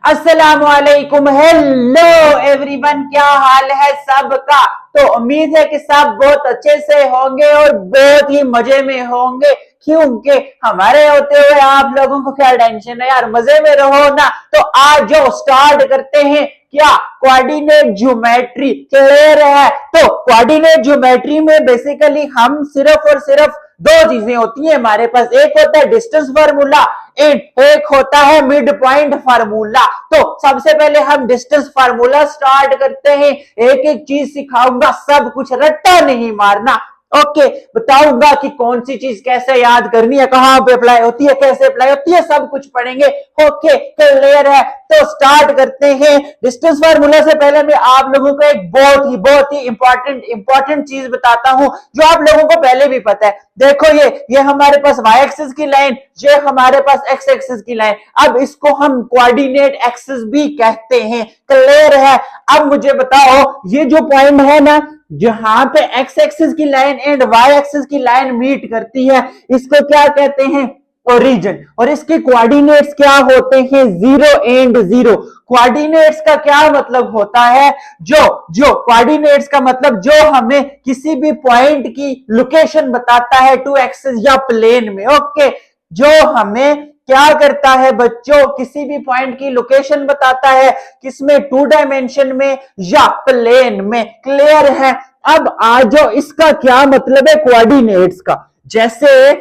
अस्सलामुअलैकुम, hello everyone, क्या हाल है सबका। तो उम्मीद है कि सब बहुत अच्छे से होंगे और बहुत ही मजे में होंगे, क्योंकि हमारे होते हुए आप लोगों को क्या टेंशन है यार, मजे में रहो ना। तो आज जो स्टार्ट करते हैं, क्या कोऑर्डिनेट ज्योमेट्री क्लियर है। तो कोऑर्डिनेट ज्योमेट्री में बेसिकली हम सिर्फ और सिर्फ दो चीजें होती है हमारे पास, एक होता है डिस्टेंस फार्मूला एंड एक होता है मिड पॉइंट फार्मूला। तो सबसे पहले हम डिस्टेंस फार्मूला स्टार्ट करते हैं, एक एक चीज सिखाऊंगा, सब कुछ रट्टा नहीं मारना। ओके, बताऊंगा कि कौन सी चीज कैसे याद करनी है, कहां पे अप्लाई होती है, कैसे अप्लाई होती है, सब कुछ पढ़ेंगे। ओके, क्लियर है। तो स्टार्ट करते हैं। डिस्टेंस फार्मूला से पहले मैं आप लोगों को एक बहुत ही इंपॉर्टेंट चीज बताता हूं, जो आप लोगों को पहले भी पता है। देखो ये हमारे पास वाई एक्सिस की लाइन, ये हमारे पास एक्स एक्सिस की लाइन। अब इसको हम कोऑर्डिनेट एक्सिस भी कहते हैं, क्लियर है। अब मुझे बताओ, ये जो पॉइंट है ना, जहां पे एक्स एक्सिस की लाइन एंड वाई एक्सिस की लाइन मीट करती है, इसको क्या कहते हैं, ओरिजिन। और इसके कोऑर्डिनेट्स क्या होते हैं, 0 एंड 0। कोऑर्डिनेट्स का क्या मतलब होता है, जो कोऑर्डिनेट्स का मतलब जो हमें किसी भी पॉइंट की लोकेशन बताता है टू एक्सिस या प्लेन में। ओके, जो हमें क्या करता है बच्चों, किसी भी पॉइंट की लोकेशन बताता है, किसमें, 2 डायमेंशन में या प्लेन में। क्लियर है। अब आ जाओ, इसका क्या मतलब है कोऑर्डिनेट्स का। जैसे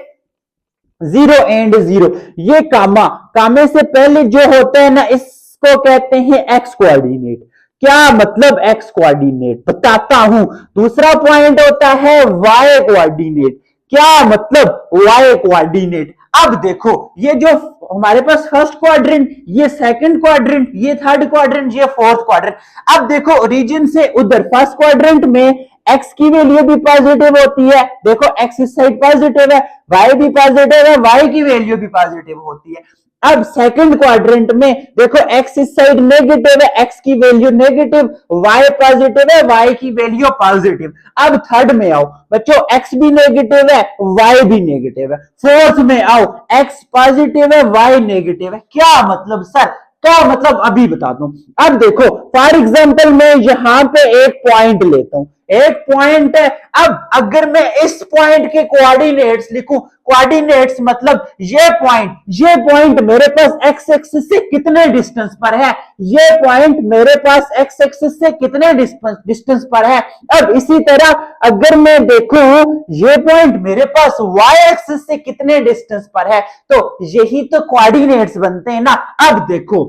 0 एंड 0, ये कामे से पहले जो होता है ना, इसको कहते हैं एक्स कोऑर्डिनेट। क्या मतलब एक्स कोऑर्डिनेट, बताता हूं। दूसरा पॉइंट होता है वाई कोऑर्डिनेट। क्या मतलब वाई कोऑर्डिनेट। अब देखो, ये जो हमारे पास फर्स्ट क्वाड्रेंट, ये सेकंड क्वाड्रेंट, ये थर्ड क्वाड्रेंट, ये फोर्थ क्वाड्रेंट। अब देखो, ओरिजिन से उधर फर्स्ट क्वाड्रेंट में एक्स की वैल्यू भी पॉजिटिव होती है। देखो, एक्स इस साइड पॉजिटिव है, वाई भी पॉजिटिव है, वाई की वैल्यू भी पॉजिटिव होती है। अब सेकंड क्वाड्रेंट में देखो, एक्स इस साइड नेगेटिव है, एक्स की वैल्यू नेगेटिव, वाई पॉजिटिव है, वाई की वैल्यू पॉजिटिव। अब थर्ड में आओ बच्चों, एक्स भी नेगेटिव है, वाई भी नेगेटिव है। फोर्थ में आओ, एक्स पॉजिटिव है, वाई नेगेटिव है। क्या मतलब सर, क्या मतलब, अभी बताता हूं। अब देखो, फॉर एग्जांपल मैं यहां पे एक पॉइंट लेता हूं, एक पॉइंट है। अब अगर मैं इस पॉइंट के कोऑर्डिनेट्स लिखूं, कोऑर्डिनेट्स मतलब ये पॉइंट मेरे पास एक्स एक्सिस से कितने डिस्टेंस पर है, ये पॉइंट मेरे पास एक्स एक्सिस से कितने डिस्टेंस पर है। अब इसी तरह अगर मैं देखूं, ये पॉइंट मेरे पास वाई एक्सिस से कितने डिस्टेंस पर है, तो यही तो कोऑर्डिनेट्स बनते हैं ना। अब देखो,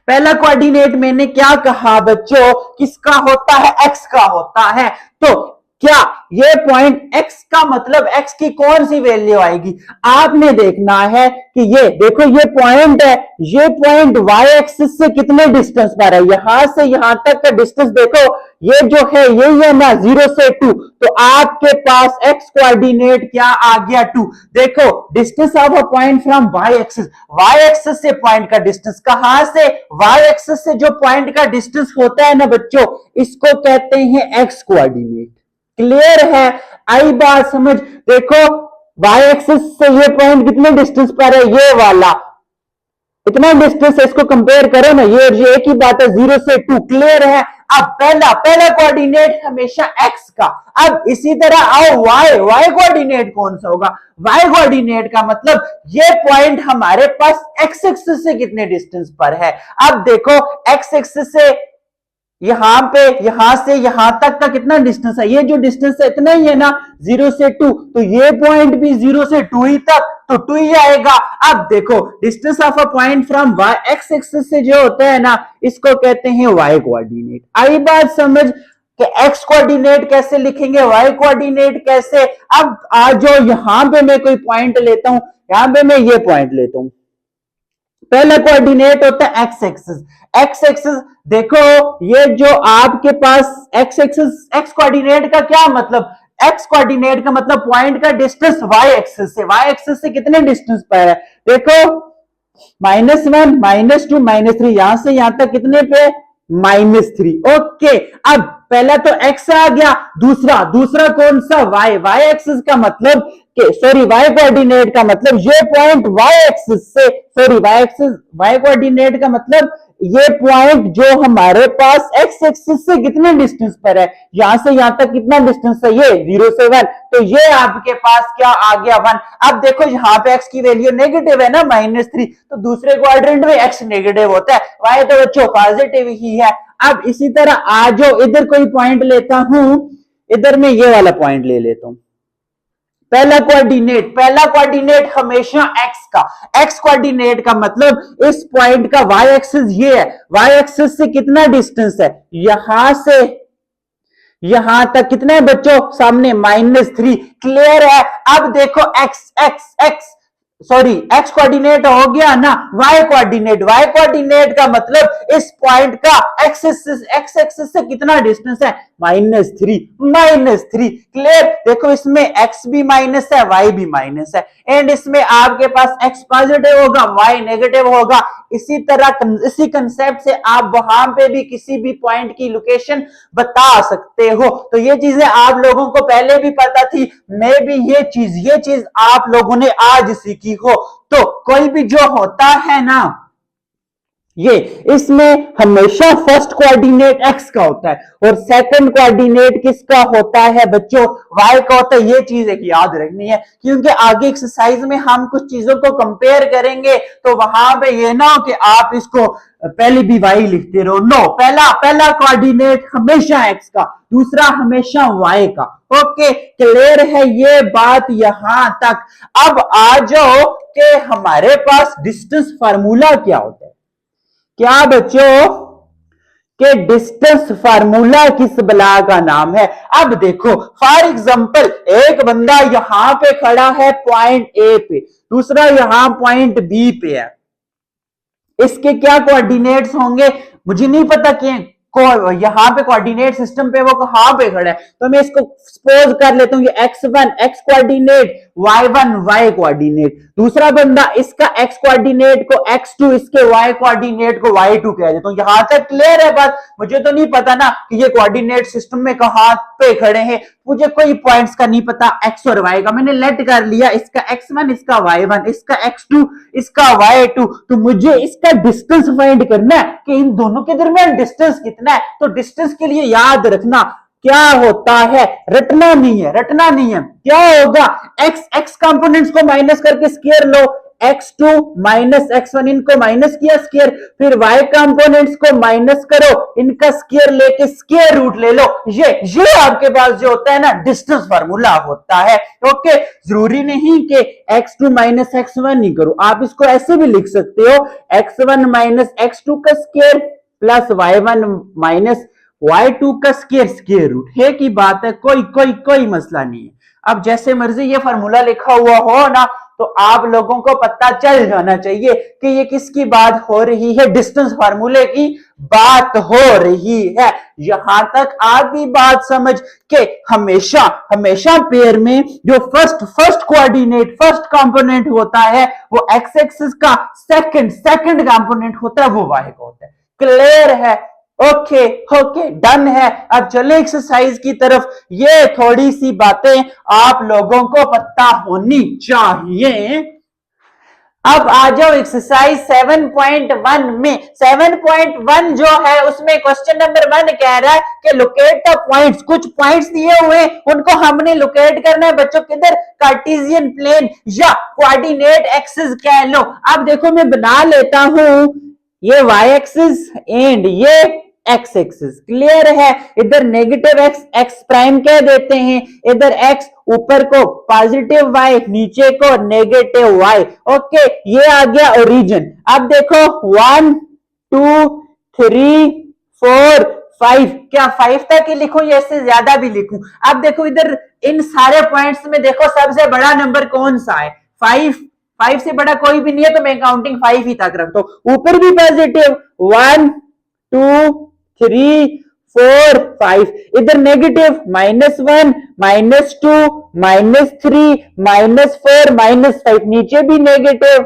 पहला कोऑर्डिनेट मैंने क्या कहा बच्चों, किसका होता है, एक्स का होता है। तो क्या ये पॉइंट एक्स का मतलब एक्स की कौन सी वैल्यू आएगी, आपने देखना है कि ये देखो, ये पॉइंट है, ये पॉइंट वाई एक्सिस से कितने डिस्टेंस पर है, यहां से यहां तक का डिस्टेंस देखो, ये जो है ये है ना 0 से 2। तो आपके पास एक्स कोऑर्डिनेट क्या आ गया, 2। देखो, distance of a point from Y axis से पॉइंट का डिस्टेंस, कहां से, वाई एक्सिस से जो पॉइंट का डिस्टेंस होता है ना बच्चों, इसको कहते हैं एक्स कोऑर्डिनेट। क्लियर है, आई बात समझ। देखो, वाई एक्सिस से ये पॉइंट कितने डिस्टेंस पर है, ये वाला इतना डिस्टेंस है, इसको कंपेयर करो ना, ये एक ही बात है, 0 से 2। क्लियर है। अब पहला कोऑर्डिनेट हमेशा एक्स का। अब इसी तरह आओ वाई कोऑर्डिनेट कौन सा होगा, वाई कोऑर्डिनेट का मतलब ये पॉइंट हमारे पास एक्स एक्सिस से कितने डिस्टेंस पर है। अब देखो, एक्स एक्सिस से यहां से यहां तक का कितना डिस्टेंस है, ये जो डिस्टेंस है इतना ही है ना, 0 से 2। तो ये पॉइंट भी 0 से 2 ही तक, तो 2 ही आएगा। अब देखो, distance of a point from Y X axis से जो होता है ना, इसको कहते हैं वाई कोऑर्डिनेट। आई बात समझ कि एक्स कोऑर्डिनेट कैसे लिखेंगे, वाई कोऑर्डिनेट कैसे। अब आ जाओ, यहां पे मैं कोई पॉइंट लेता हूं, यहां पे मैं ये पॉइंट लेता हूं। पहला कोऑर्डिनेट होता है एक्स एक्सिस। देखो, ये जो आपके पास एक्स एक्सिस, एक्स कोऑर्डिनेट का क्या मतलब, एक्स कोऑर्डिनेट का मतलब पॉइंट का डिस्टेंस वाई एक्सिस से कितने डिस्टेंस पर है। देखो, -1 -2 -3, यहां से यहां तक कितने पे, -3। ओके, अब पहला तो x आ गया, दूसरा कौन सा y एक्सिस का मतलब y कोऑर्डिनेट का मतलब ये पॉइंट y एक्सिस से y कोऑर्डिनेट का मतलब ये पॉइंट जो हमारे पास x एक्सिस से कितने डिस्टेंस पर है, यहां से यहां तक कितना डिस्टेंस है, ये 0 से 1, तो ये आपके पास क्या आ गया 1। अब देखो यहाँ पे x की वैल्यू नेगेटिव है ना -3, तो दूसरे क्वाड्रेंट में x नेगेटिव होता है, y तो बच्चों पॉजिटिव ही है। अब इसी तरह आ जाओ, इधर कोई पॉइंट लेता हूं, इधर मैं ये वाला पॉइंट ले लेता हूं। पहला कोऑर्डिनेट हमेशा x कोऑर्डिनेट का मतलब इस पॉइंट का y एक्सिस ये है, y एक्सिस से कितना डिस्टेंस है, यहां से यहां तक कितना है बच्चों, सामने -3, क्लियर है। अब देखो x कोऑर्डिनेट हो गया ना, y कोऑर्डिनेट का मतलब इस पॉइंट का x एक्सिस से कितना डिस्टेंस है, -3, क्लियर। देखो इसमें x भी माइनस है, y भी माइनस है, एंड इसमें आपके पास x पॉजिटिव होगा, y नेगेटिव होगा। इसी तरह इसी कंसेप्ट से आप वहां पे भी किसी भी पॉइंट की लोकेशन बता सकते हो। तो ये चीजें आप लोगों को पहले भी पता थी, मैं भी ये चीज आप लोगों ने आज सीखी हो। तो कोई भी जो होता है ना, ये इसमें हमेशा फर्स्ट कोऑर्डिनेट x का होता है और सेकंड कोऑर्डिनेट किसका होता है बच्चों, y का होता है। ये चीज एक याद रखनी है, क्योंकि आगे एक्सरसाइज में हम कुछ चीजों को कंपेयर करेंगे, तो वहां पे ये ना हो कि आप इसको पहले भी y लिखते रहो। नो, पहला कोऑर्डिनेट हमेशा x का, दूसरा हमेशा y का। ओके, क्लियर है ये बात यहां तक। अब आ जाओ कि हमारे पास डिस्टेंस फार्मूला क्या होता है। क्या बच्चों के डिस्टेंस फार्मूला किस बला का नाम है। अब देखो फॉर एग्जांपल एक बंदा यहां पे खड़ा है पॉइंट ए पे, दूसरा यहां पॉइंट बी पे है, इसके क्या कोऑर्डिनेट्स होंगे मुझे नहीं पता कि यहां पे कोऑर्डिनेट सिस्टम पे वो कहां पे खड़ा है, तो मैं इसको सपोज कर लेता हूं ये x1 x coordinate, y1 y coordinate, दूसरा बंदा इसका x कोऑर्डिनेट को x2, इसके y कोऑर्डिनेट को y2 कह देता हूं। यहां तक क्लियर है बात। मुझे तो नहीं पता ना कि ये कोऑर्डिनेट सिस्टम में कहां पे खड़े हैं, मुझे कोई पॉइंट्स का नहीं पता x और y का, मैंने लेट कर लिया इसका x1 इसका y1 इसका x2 इसका y2, तो मुझे इसका डिस्टेंस फाइंड करना है कि इन दोनों के दरमियान डिस्टेंस कितना है। तो डिस्टेंस के लिए याद रखना क्या होता है, रटना नहीं है, क्या होगा, x कंपोनेंट्स को माइनस करके स्क्वायर लो, x2 माइनस x1 इनको माइनस किया स्क्वायर, फिर y कंपोनेंट्स को माइनस करो, इनका स्क्वायर लेके स्क्वायर रूट ले लो। ये आपके पास जो होता है ना डिस्टेंस फार्मूला होता है। ओके, जरूरी नहीं कि x2 माइनस x1 ही करो, आप इसको ऐसे भी लिख सकते हो, x1 माइनस x2 का square plus y1 minus y2 का स्क्वायर रूट है की बात है, कोई मसला नहीं है। अब जैसे मर्जी ये फार्मूला लिखा हुआ हो ना, तो आप लोगों को पता चल जाना चाहिए कि ये किसकी बात हो रही है, डिस्टेंस फार्मूले की बात हो रही है। यहां तक आधी बात समझ के हमेशा पेयर में जो फर्स्ट कोऑर्डिनेट फर्स्ट कंपोनेंट होता है वो x एक्सिस का, सेकंड कंपोनेंट होता है वो y का होता है। क्लियर है, ओके डन है। अब चले एक्सरसाइज की तरफ। ये थोड़ी सी बातें आप लोगों को पता होनी चाहिए। अब आ जाओ एक्सरसाइज 7.1 में। 7.1 जो है उसमें क्वेश्चन नंबर 1 कह रहा है कि लोकेट द पॉइंट्स, कुछ पॉइंट्स दिए हुए उनको हमने लोकेट करना है बच्चों, किधर, कार्टेशियन प्लेन या कोऑर्डिनेट एक्सिस कह लो। अब देखो मैं बना लेता हूं ये y एक्सिस एंड ये x एक्सिस, क्लियर है। इधर नेगेटिव x प्राइम कह देते हैं, इधर x ऊपर को पॉजिटिव y, नीचे को नेगेटिव y। ओके, ये आ गया ओरिजिन। अब देखो 1 2 3 4 5, क्या 5 तक ही लिखूं या इससे ज्यादा भी लिखूं। अब देखो इधर इन सारे पॉइंट्स में देखो सबसे बड़ा नंबर कौन सा है, 5 से बड़ा कोई भी नहीं है, तो मैं काउंटिंग 5 ही तक रखता हूं। ऊपर भी पॉजिटिव 1 2 3 4 5, इधर नेगेटिव -1 -2 -3 -4 -5, नीचे भी नेगेटिव।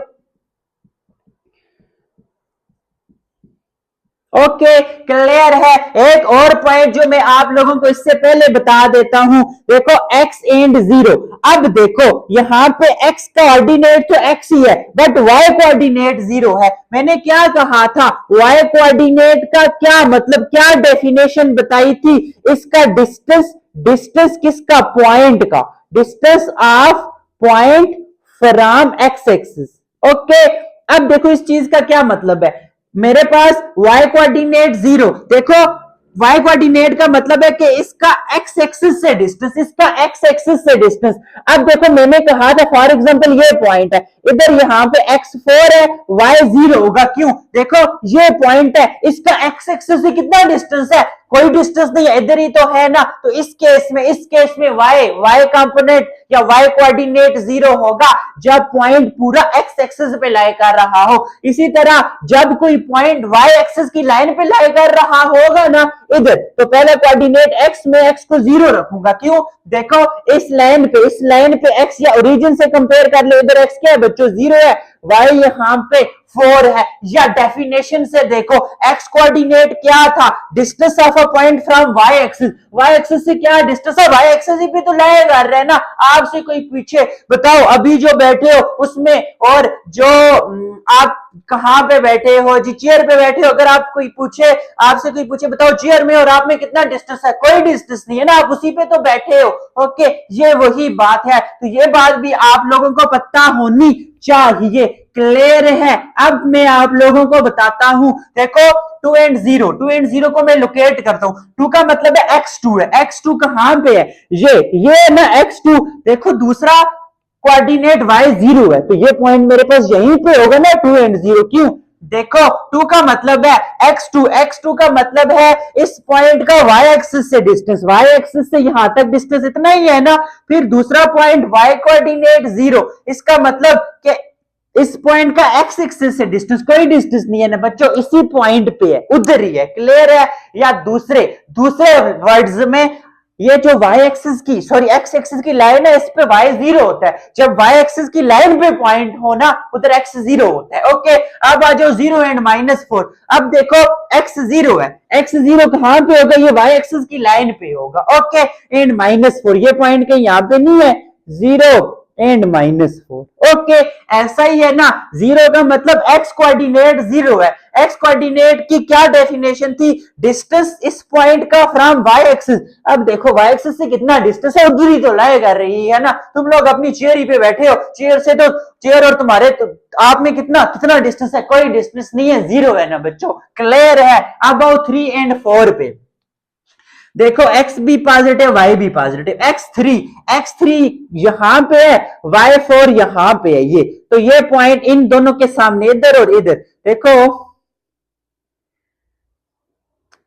ओके क्लियर है। एक और पॉइंट जो मैं आप लोगों को इससे पहले बता देता हूं, देखो x एंड 0। अब देखो यहां पे x का कोऑर्डिनेट तो x ही है, बट y कोऑर्डिनेट 0 है। मैंने क्या कहा था, y कोऑर्डिनेट का क्या मतलब, क्या डेफिनेशन बताई थी, इसका डिस्टेंस, डिस्टेंस किसका, पॉइंट का, distance of point from x axis. Okay अब देखो इस चीज का क्या मतलब है, मेरे पास y कोऑर्डिनेट 0, देखो y कोऑर्डिनेट का मतलब है कि इसका x एक्सिस से डिस्टेंस, इसका x एक्सिस से डिस्टेंस। अब देखो मैंने कहा था फॉर एग्जांपल ये पॉइंट है, इधर यहां पे x4 है, y 0 होगा, क्यों, देखो ये पॉइंट है, इसका x एक्सिस से कितना डिस्टेंस है, कोई डिस्टेंस नहीं है, इधर ही तो है ना। तो इस केस में y कंपोनेंट या y कोऑर्डिनेट 0 होगा जब पॉइंट पूरा x एक्सिस पे लाई कर रहा हो। इसी तरह जब कोई पॉइंट y एक्सिस की लाइन पे लाई कर रहा होगा ना इधर, तो पहले कोऑर्डिनेट x में x को 0 रखूंगा, क्यों, देखो इस लाइन पे x या ओरिजिन से कंपेयर कर ले, इधर x क्या है बच्चों, 0 है, y यहां पे 4 है। या डेफिनेशन से देखो x कोऑर्डिनेट क्या था, distance of a point from y axis से क्या डिस्टेंस है, y एक्सिस पे तो लाया कर रहे हैं ना। आपसे कोई पूछे बताओ अभी जो बैठे हो उसमें, और जो आप कहां पे बैठे हो जी, चेयर पे बैठे हो, अगर आप कोई पूछे, आपसे कोई पूछे बताओ चेयर में और आप में कितना डिस्टेंस है, कोई डिस्टेंस नहीं है ना, आप उसी पे तो बैठे हो। ओके ये वही बात है, तो ये बात भी आप लोगों को पता होनी चाहिए। क्लियर है। अब मैं आप लोगों को बताता हूं, देखो 2 एंड 0 को मैं लोकेट करता हूं, 2 का मतलब है x2 है, x2 कहां पे है, ये ना x2, देखो दूसरा कोऑर्डिनेट y 0 है, तो ये पॉइंट मेरे पास यहीं पे होगा ना 2 एंड 0, क्यों, देखो 2 का मतलब है x2 का मतलब है इस पॉइंट का y एक्सिस से डिस्टेंस, y एक्सिस से यहां तक डिस्टेंस इतना ही है ना। फिर दूसरा पॉइंट y कोऑर्डिनेट 0, इसका मतलब कि इस पॉइंट का x एक्सिस से डिस्टेंस, कोई डिस्टेंस नहीं है ना बच्चों, इसी पॉइंट पे है, उधर ही है। क्लियर है। या दूसरे वर्ड्स में ये जो y एक्सिस की x एक्सिस की लाइन है, इस पे y 0 होता है, जब y एक्सिस की लाइन पे पॉइंट हो ना उधर x 0 होता है। ओके अब आ जाओ 0 एंड -4। अब देखो x 0 है, x 0 कहां पे होगा, ये y एक्सिस की लाइन पे होगा। ओके एंड -4, ये पॉइंट कहीं यहां पे नहीं है, 0 एंड -4। ओके ऐसा ही है ना, 0 का मतलब x कोऑर्डिनेट 0 है, x कोऑर्डिनेट की क्या डेफिनेशन थी, डिस्टेंस इस पॉइंट का फ्रॉम y एक्सिस। अब देखो y एक्सिस से कितना डिस्टेंस है, उधर ही तो लाया कर रही है ना, तुम लोग अपनी चेयर ही पे बैठे हो, चेयर से तो चेयर और तुम्हारे तो आप में कितना डिस्टेंस है, कोई डिस्टेंस नहीं है, 0 है ना बच्चों। क्लियर है। अब आओ 3 एंड 4 पे, देखो x भी पॉजिटिव y भी पॉजिटिव, x3 यहां पे है, y4 यहां पे है, ये तो ये पॉइंट इन दोनों के सामने इधर और इधर, देखो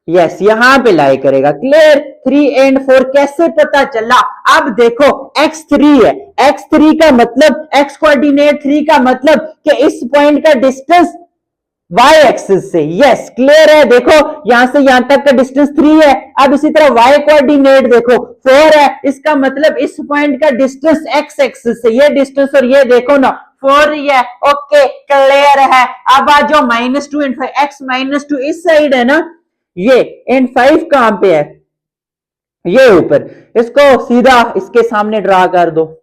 यस यहां पे लाई करेगा। क्लियर। 3 एंड 4 कैसे पता चला, अब देखो x3 है, x3 का मतलब x कोऑर्डिनेट 3 का मतलब कि इस पॉइंट का डिस्टेंस y एक्सिस से, यस क्लियर है। देखो यहां से यहां तक का डिस्टेंस 3 है। अब इसी तरह y कोऑर्डिनेट देखो 4 है, इसका मतलब इस पॉइंट का डिस्टेंस x एक्सिस से, ये डिस्टेंस और ये देखो ना 4 ही है। ओके क्लियर है। अब आ जाओ -2 एंड 5, x -2 इस साइड है ना, ये एंड 5 कहां पे है, ये ऊपर, इसको सीधा इसके सामने ड्रा कर दो,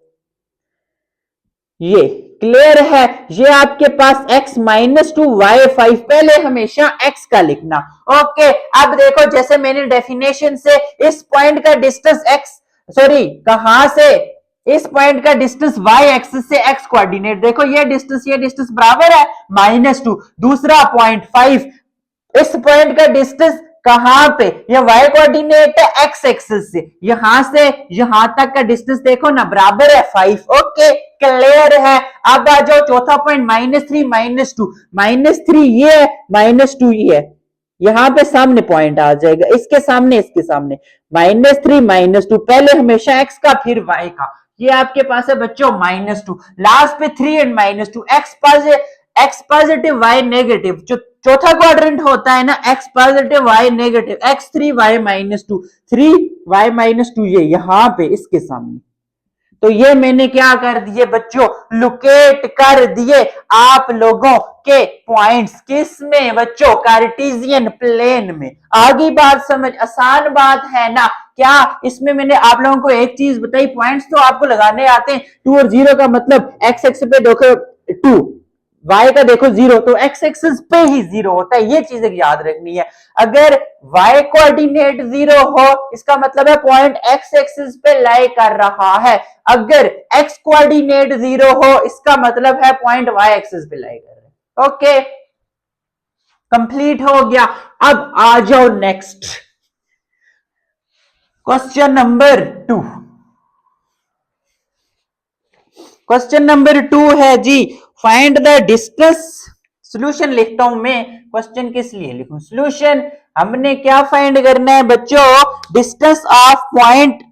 ये क्लियर है। ये आपके पास x -2 y5, पहले हमेशा x का लिखना। ओके अब देखो जैसे मैंने डेफिनेशन से इस पॉइंट का डिस्टेंस कहां से, इस पॉइंट का डिस्टेंस y एक्सिस से x कोऑर्डिनेट, देखो ये डिस्टेंस बराबर है -2। दूसरा पॉइंट 5, इस पॉइंट का डिस्टेंस कहां पे, ये y कोऑर्डिनेट है x एक्सिस से, यहां से यहां तक का डिस्टेंस देखो ना बराबर है 5। ओके क्लियर है। अब आ जाओ चौथा पॉइंट -3 ये है, -2 ये है, यहां पे सामने पॉइंट आ जाएगा, इसके सामने -3 -2, पहले हमेशा x का फिर y का, ये आपके पास है बच्चों -2। लास्ट पे 3 and -2, x positive y negative, जो चौथा क्वाड्रेंट होता है ना, x positive y negative, x3 y -2, 3 y -2 ये यहां पे इसके सामने, तो ये मैंने क्या कर दिए बच्चों, लोकेट कर दिए आप लोगों के पॉइंट्स। किस में बच्चों, कार्टेशियन प्लेन में। आगे बात समझ, आसान बात है ना। क्या इसमें मैंने आप लोगों को एक चीज बताई, पॉइंट्स तो आपको लगाने आते हैं। 2 और 0 का मतलब एक्स एक्स पे देखो 2, y का देखो 0, तो x एक्सिस पे ही 0 होता है। ये चीजें याद रखनी है। अगर y कोऑर्डिनेट 0 हो, इसका मतलब है पॉइंट x एक्सिस पे लाई कर रहा है। अगर x कोऑर्डिनेट 0 हो, इसका मतलब है पॉइंट y एक्सिस पे लाई कर रहा है। ओके, कंप्लीट हो गया। अब आ जाओ next question number 2। Question number 2 है जी, फाइंड द डिस्टेंस। सॉल्यूशन लिखता हूं मैं, क्वेश्चन किस लिए लिखूं, सॉल्यूशन। हमने क्या फाइंड करना है बच्चों, डिस्टेंस ऑफ पॉइंट।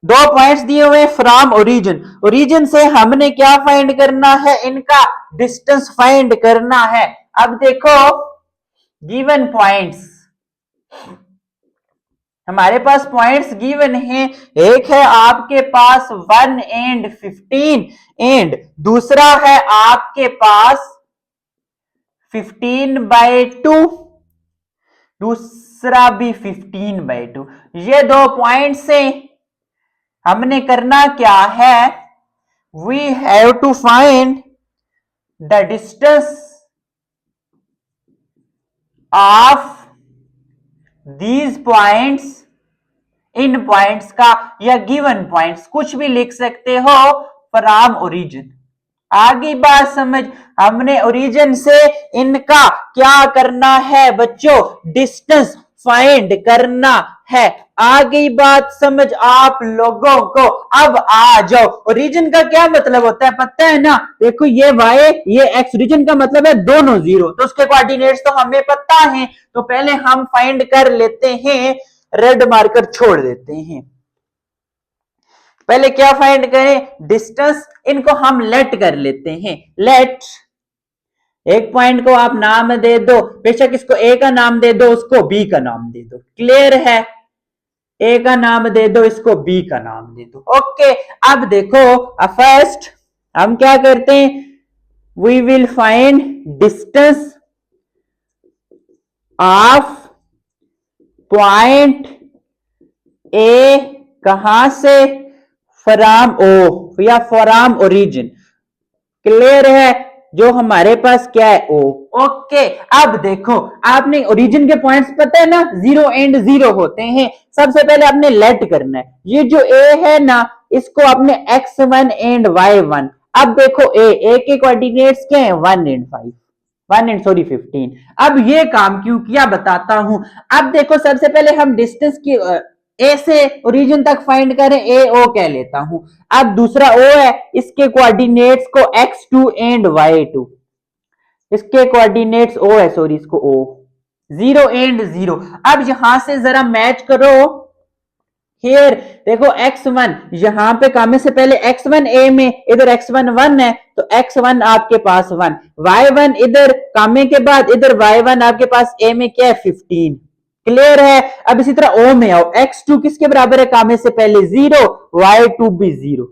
2 पॉइंट्स दिए हुए फ्रॉम ओरिजिन, ओरिजिन से हमने क्या फाइंड करना है, इनका डिस्टेंस फाइंड करना है। अब देखो गिवन पॉइंट्स, हमारे पास पॉइंट्स गिवन है। एक है आपके पास 1 एंड 15 एंड दूसरा है आपके पास 15/2, दूसरा भी 15/2। ये 2 पॉइंट्स से हमने करना क्या है, we have to find the distance of these points, इन पॉइंट्स का या गिवन पॉइंट्स, कुछ भी लिख सकते हो, फ्रॉम ओरिजिन। आगे बात समझ, हमने ओरिजिन से इनका क्या करना है बच्चों, डिस्टेंस फाइंड करना है। आगे बात समझ आप लोगों को। अब आ जाओ, ओरिजिन का क्या मतलब होता है पता है ना, देखो ये y ये x, ओरिजिन का मतलब है दोनों 0, तो उसके कोऑर्डिनेट्स तो हमें पता है। तो पहले हम फाइंड कर लेते हैं, रेड मार्कर छोड़ देते हैं। पहले क्या फाइंड करें, डिस्टेंस। इनको हम लेट कर लेते हैं, लेट। एक पॉइंट को आप नाम दे दो, बेशक इसको ए का नाम दे दो, उसको बी का नाम दे दो, क्लियर है। ए का नाम दे दो, इसको बी का नाम दे दो। ओके, अब देखो फर्स्ट हम क्या करते हैं, we will find distance of point A, कहां से, फ्रॉम ओ या फ्रॉम ओरिजिन, क्लियर है। जो हमारे पास क्या है ओ। ओके, अब देखो आपने ओरिजिन के पॉइंट्स पता है ना, 0 एंड 0 होते हैं। सबसे पहले आपने लेट करना है, ये जो ए है ना, इसको आपने x1 एंड y1। अब देखो ए के कोऑर्डिनेट्स क्या है, 1 एंड 5, 1 एंड सॉरी 15। अब ये काम क्यों किया बताता हूं। अब देखो सबसे पहले हम डिस्टेंस की ए से ओरिजिन तक फाइंड करें, ए ओ कह लेता हूं। अब दूसरा ओ है, इसके कोऑर्डिनेट्स को x2 एंड y2, इसके कोऑर्डिनेट्स ओ है, सॉरी इसको ओ, 0 एंड 0। अब यहां से जरा मैच करो, हियर देखो x1 यहां पे कामे से पहले x1 ए में, इधर x1 1 है, तो x1 आपके पास 1, y1 इधर कामे के बाद इधर y1 आपके पास ए में क्या है 15, क्लियर है। अब इसी तरह ओ में आओ, x2 किसके बराबर है, कामे से पहले 0, y2 भी 0।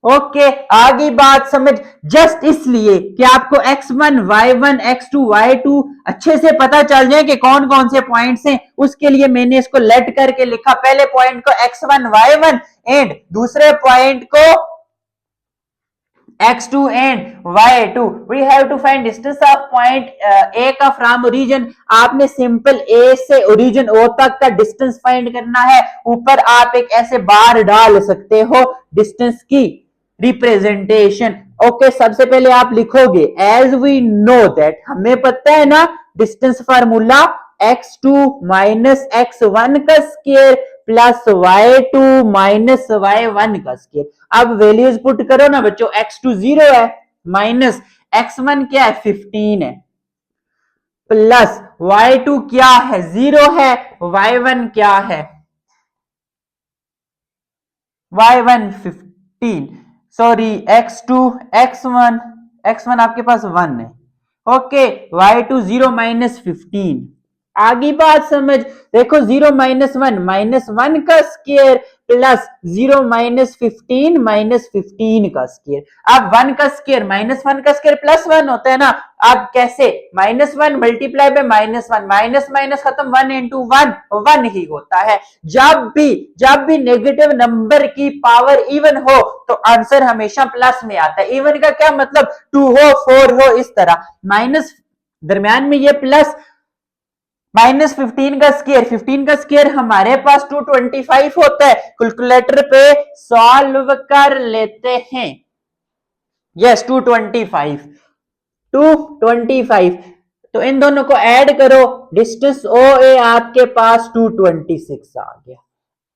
ओके, आगे बात समझ, जस्ट इसलिए कि आपको x1 y1 x2 y2 अच्छे से पता चल जाए कि कौन कौन से पॉइंट्स हैं, उसके लिए मैंने इसको लेट करके लिखा। पहले पॉइंट को x1 y1 एंड दूसरे पॉइंट को x2 and y2। We have to find distance of point A का फ्रॉम ओरिजिन। आपने सिंपल ए से ओरिजिन ओ तक का डिस्टेंस फाइंड करना है। ऊपर आप एक ऐसे बार डाल सकते हो डिस्टेंस की रिप्रेजेंटेशन। ओके, सबसे पहले आप लिखोगे एज वी नो दैट, हमें पता है ना distance formula x2 minus x1 का square plus y2 minus y1 का स्क्वायर। अब वैल्यूज पुट करो ना बच्चों, x2 0 है, माइनस x1 क्या है 15 है, प्लस y2 क्या है 0 है, y1 क्या है y1 15, सॉरी x2 x1 आपके पास 1 है। Okay, y2 0 minus 15। आगे बात समझ। देखो 0 माइनस वन का स्क्वायर प्लस 0 माइनस 15 का स्क्वायर। अब 1 का स्क्वायर -1 का स्क्वायर +1 होता है ना। अब कैसे? -1 मल्टीप्लाई बाय -1, माइनस माइनस खत्म, 1 इंटू 1 ही होता है। जब भी नेगेटिव नंबर की पावर इवन हो तो आंसर हमेशा प्लस में आता है। इवन का क्या मतलब? 2 हो, 4 हो, इस तरह। माइनस दरमियान में ये प्लस -15 का स्क्वायर, 15 का स्क्वायर हमारे पास 225 होता है। कैलकुलेटर पे सॉल्व कर लेते हैं। यस 225 तो इन दोनों को ऐड करो, डिस्टेंस ओ ए आपके पास 226 आ गया।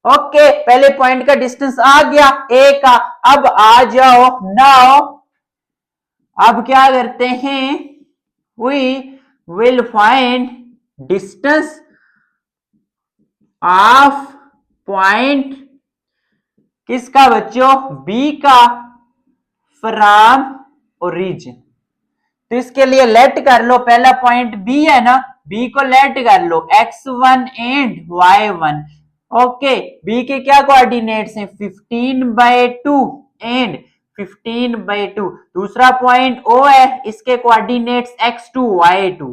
ओके, पहले पॉइंट का डिस्टेंस आ गया ए का। अब आ जाओ नाउ, अब क्या करते हैं? We will find distance of point किसका बच्चों? बी का फ्रॉम ओरिजिन। तो इसके लिए लेट कर लो, पहला पॉइंट बी है ना, बी को लेट कर लो x1 and y1। Okay, B के क्या कोऑर्डिनेट्स हैं? 15/2 एंड 15/2। दूसरा पॉइंट ओ है, इसके कोऑर्डिनेट्स x2 y2।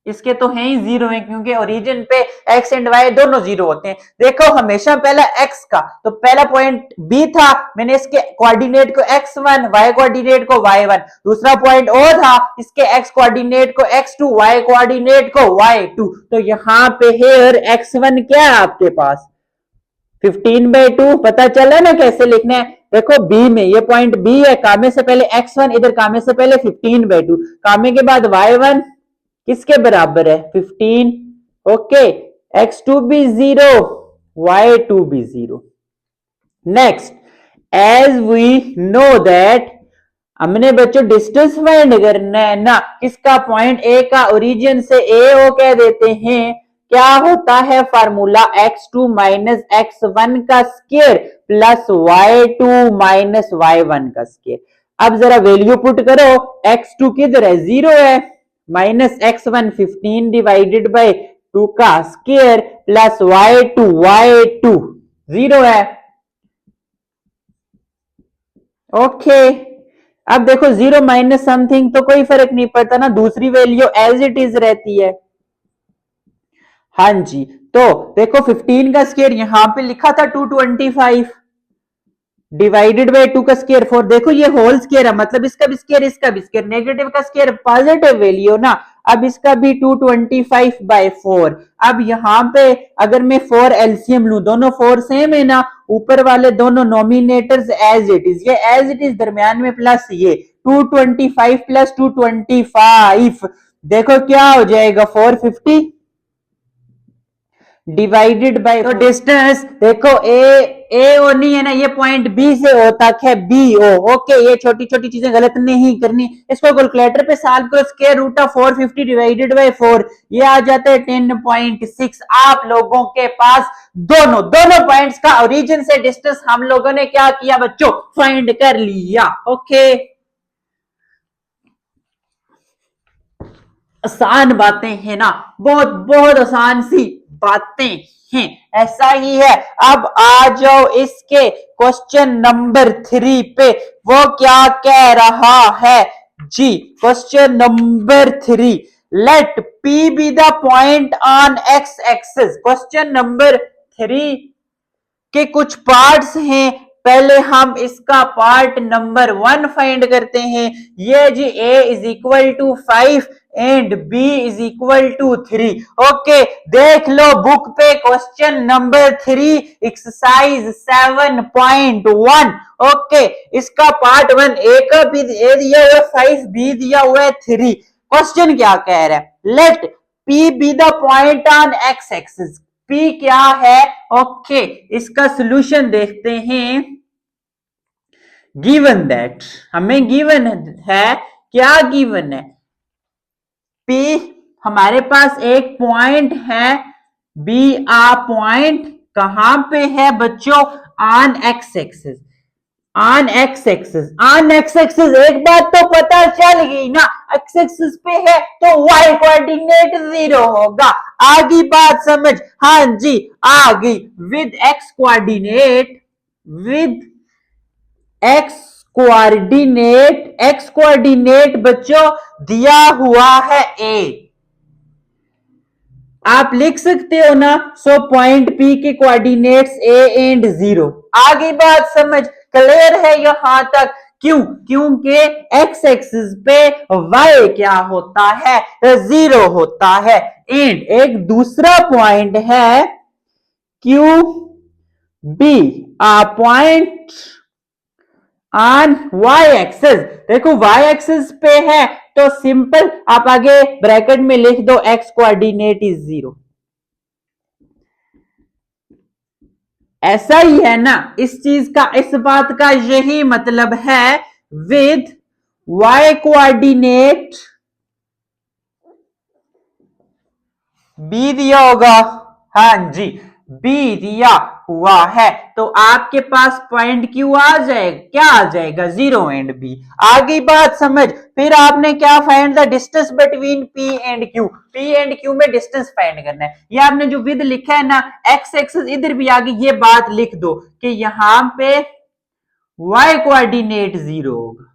इसके तो है ही 0 है क्योंकि ओरिजिन पे x एंड y दोनों 0 होते हैं। देखो हमेशा पहला x का, तो पहला पॉइंट b था, मैंने इसके कोऑर्डिनेट को x1, y कोऑर्डिनेट को y1। दूसरा पॉइंट o था, इसके x कोऑर्डिनेट को x2, y कोऑर्डिनेट को y2। तो यहां पे हेयर x1 क्या है आपके पास? 15/2। पता चला ना कैसे लिखना है? देखो बी में, ये पॉइंट बी है, कामे से पहले x1, इधर कामे से पहले 15/2, कामे के बाद y1 किसके बराबर है? 15। ओके, x2 भी 0, y2 भी 0। Next, as we know that, हमने बच्चों डिस्टेंस फाइंड करना है ना, किसका? पॉइंट ए का। ओरिजिन से ए ओ कह देते हैं। क्या होता है फार्मूला? x2 माइनस x1 का square plus y2 minus y1 का स्क्वायर। अब जरा वैल्यू पुट करो, x2 किधर है? 0 है, माइनस x1 15 डिवाइडेड बाय 2 का स्क्वायर प्लस y2 0 है। ओके, अब देखो 0 माइनस समथिंग तो कोई फर्क नहीं पड़ता ना, दूसरी वैल्यू एज इट इज रहती है। हाँ जी, तो देखो 15 का स्क्वायर यहां पे लिखा था 225 डिवाइडेड बाय 2 का स्क्वायर 4। देखो ये होल स्क्वायर है, मतलब इसका भी स्क्वायर, इसका भी स्क्वायर। नेगेटिव का स्क्वायर पॉजिटिव वैल्यू ना। अब इसका भी 225/4। अब यहाँ पे अगर मैं 4 एलसीएम लूं, दोनों 4 सेम है ना, ऊपर वाले दोनों नॉमिनेटर्स एज इट इज, ये एज इट इज, दरमियान में प्लस ये 225 प्लस 225, देखो क्या हो जाएगा? 450 डिवाइडेड बाय, तो डिस्टेंस देखो ए ओ नहीं है ना, ये पॉइंट बी से ओ तक है, बी ओ। ओके, ये छोटी छोटी चीजें गलत नहीं करनी। इसको कैलकुलेटर पे सॉल्व करो, square root of 450 divided by 4, ये आ जाता है 10.6। आप लोगों के पास दोनों पॉइंट्स का ओरिजिन से डिस्टेंस हम लोगों ने क्या किया बच्चों? फाइंड कर लिया। ओके, आसान बातें हैं ना, बहुत बहुत आसान सी बातें हैं, ऐसा ही है। अब आ जाओ इसके क्वेश्चन नंबर 3 पे, वो क्या कह रहा है जी? Question number 3, let P be the point on x axis. Question number 3 के कुछ पार्ट्स हैं, पहले हम इसका पार्ट नंबर 1 फाइंड करते हैं। ये जी a is equal to 5 and b is equal to 3। Okay, देख लो बुक पे क्वेश्चन नंबर 3 एक्सरसाइज 7.1। ओके, इसका पार्ट 1 a का भी दिया हुआ है 5, b दिया हुआ है 3। क्वेश्चन क्या कह रहा है? Let p be the point on x axis. P क्या है? ओके, इसका सॉल्यूशन देखते हैं। गिवन दैट, हमें गिवन है, क्या गिवन है? P हमारे पास एक पॉइंट है, B आ पॉइंट कहां पे है बच्चों? On x axis. On x axis एक बात तो पता चल गई ना, एक्स एक्सिस पे है तो वाई कोऑर्डिनेट 0 होगा। आगे बात समझ, हाँ जी आ गई। विद एक्स कोऑर्डिनेट बच्चों दिया हुआ है ए, आप लिख सकते हो ना। सो पॉइंट पी के कोऑर्डिनेट्स ए एंड 0। आगे बात समझ, क्लियर है यहां तक? क्यों? क्योंकि एक्स एक्सिस पे वाई क्या होता है? 0 होता है। एंड एक दूसरा पॉइंट है Q be, point on Y axis. देखो वाई एक्सिस पे है तो सिंपल आप आगे ब्रैकेट में लिख दो एक्स कोऑर्डिनेट इज 0। ऐसा ही है ना, इस चीज का, इस बात का यही मतलब है। विद वाई कोऑर्डिनेट बी दिया होगा, हाँ जी बी दिया हुआ है तो आपके पास पॉइंट क्यू आ जाएगा, क्या आ जाएगा? 0 एंड बी। आगे बात समझ, फिर आपने क्या find the distance between P and Q. P and Q में डिस्टेंस फाइंड करना है। ये आपने जो विद लिखा है ना, एक्स एक्सिस इधर भी आगे ये बात लिख दो कि यहां पे वाई कोऑर्डिनेट 0 होगा,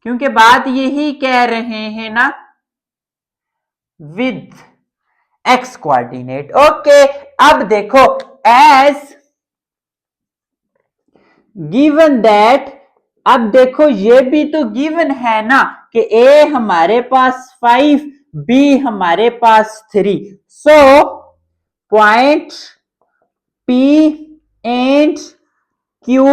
क्योंकि बात यही कह रहे हैं ना, विद एक्स कोऑर्डिनेट। ओके, अब देखो एज गिवन दैट, अब देखो ये भी तो गिवन है ना कि ए हमारे पास 5, बी हमारे पास 3। So point P and Q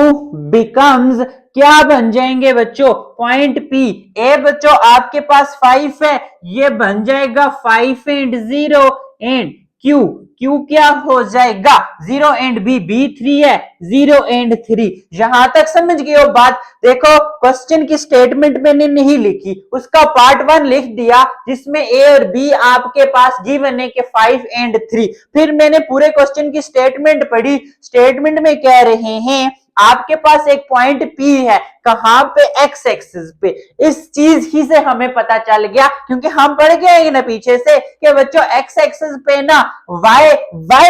becomes, क्या बन जाएंगे बच्चों? Point P. ए बच्चों आपके पास 5 है, ये बन जाएगा 5 एंड 0। एंड क्यू, क्यू क्या हो जाएगा? 0 एंड बी, बी 3 है, 0 एंड 3। यहां तक समझ गए हो बात? देखो क्वेश्चन की स्टेटमेंट मैंने नहीं लिखी, उसका पार्ट 1 लिख दिया जिसमें ए और बी आपके पास गिवन है कि 5 एंड 3। फिर मैंने पूरे क्वेश्चन की स्टेटमेंट पढ़ी, स्टेटमेंट में कह रहे हैं आपके पास एक पॉइंट पी है, कहां पे? एक्स एक्सिस पे। इस चीज ही से हमें पता चल गया, क्योंकि हम पढ़ गए ना पीछे से कि बच्चों एक्स एक्सिस पे ना वाई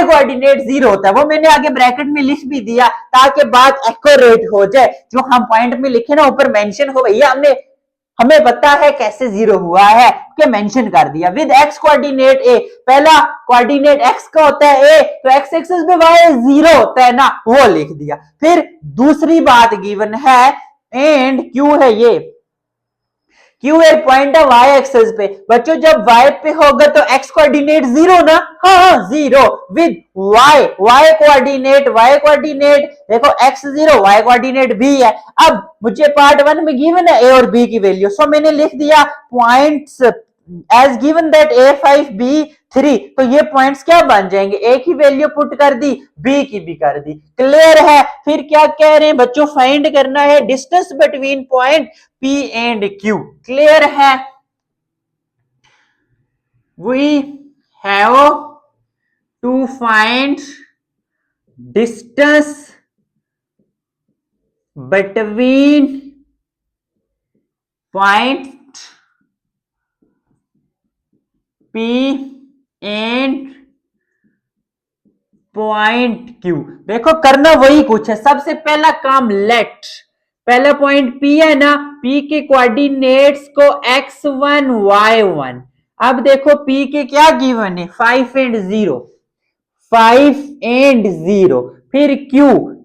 कोऑर्डिनेट 0 होता है। वो मैंने आगे ब्रैकेट में लिख भी दिया ताकि बात एक्यूरेट हो जाए, जो हम पॉइंट में लिखे ना ऊपर मेंशन हो, भैया हमने, हमें पता है कैसे 0 हुआ है, कि मेंशन कर दिया। विद एक्स कोऑर्डिनेट ए, पहला कोऑर्डिनेट एक्स का होता है ए, तो एक्स एक्सिस पे वाई 0 होता है ना, वो लिख दिया। फिर दूसरी बात गिवन है एंड क्यू है ये, क्यू एक पॉइंट है वाई एक्सिस पे। बच्चों जब वाई पे होगा तो एक्स कोऑर्डिनेट 0 ना, हाँ 0। विद वाई कोऑर्डिनेट देखो एक्स 0, वाई कोऑर्डिनेट भी है। अब मुझे पार्ट 1 में गिवन है ए और बी की वैल्यू, सो मैंने लिख दिया points as given that A5 B3। तो ये पॉइंट्स क्या बन जाएंगे? ए की वैल्यू पुट कर दी, बी की भी कर दी। क्लियर है? फिर क्या कह रहे हैं बच्चों? फाइंड करना है distance between point P and Q। Clear है? We have to find distance between point P and point Q। देखो करना वही कुछ है, सबसे पहला काम लेट, पहला पॉइंट P है ना, P के कोऑर्डिनेट्स को x1 y1। अब देखो P के क्या गिवन है? 5 एंड 0, 5 एंड 0। फिर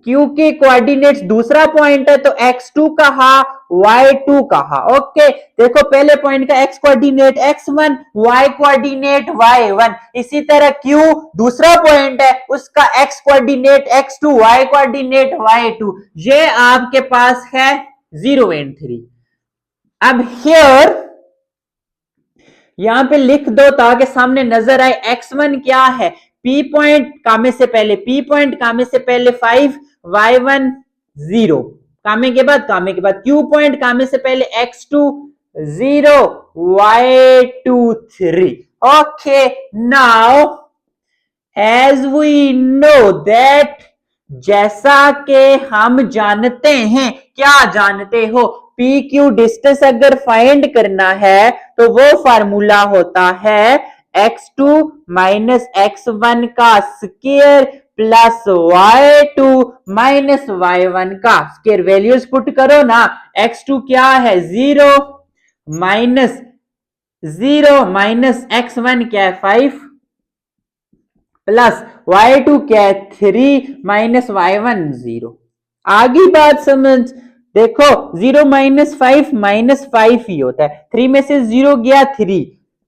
Q के कोऑर्डिनेट्स दूसरा पॉइंट है तो x2 कहा, y2 कहा। ओके, देखो पहले पॉइंट का x coordinate x1, y coordinate y1। इसी तरह Q दूसरा पॉइंट है, उसका x coordinate x2, y coordinate y2। ये आपके पास है 0 एंड 3। अब हियर यहां पे लिख दो ताकि सामने नजर आए x1 क्या है। P पॉइंट कामे से पहले, P पॉइंट कामे से पहले 5, y1 0, कामे के बाद Q पॉइंट कामे से पहले x2 0, y2 3। Okay, now as we know that जैसा कि हम जानते हैं, क्या जानते हो, पी क्यू डिस्टेंस अगर फाइंड करना है तो वो फार्मूला होता है x2 माइनस x1 का square plus y2 minus y1 का स्क्वायर। वैल्यूज पुट करो ना, x2 क्या है 0 माइनस 0 माइनस x1 क्या है 5 प्लस y2 क्या है 3 माइनस y1 0। आगे बात समझ, देखो 0 माइनस 5 ही होता है, 3 में से 0 गया 3,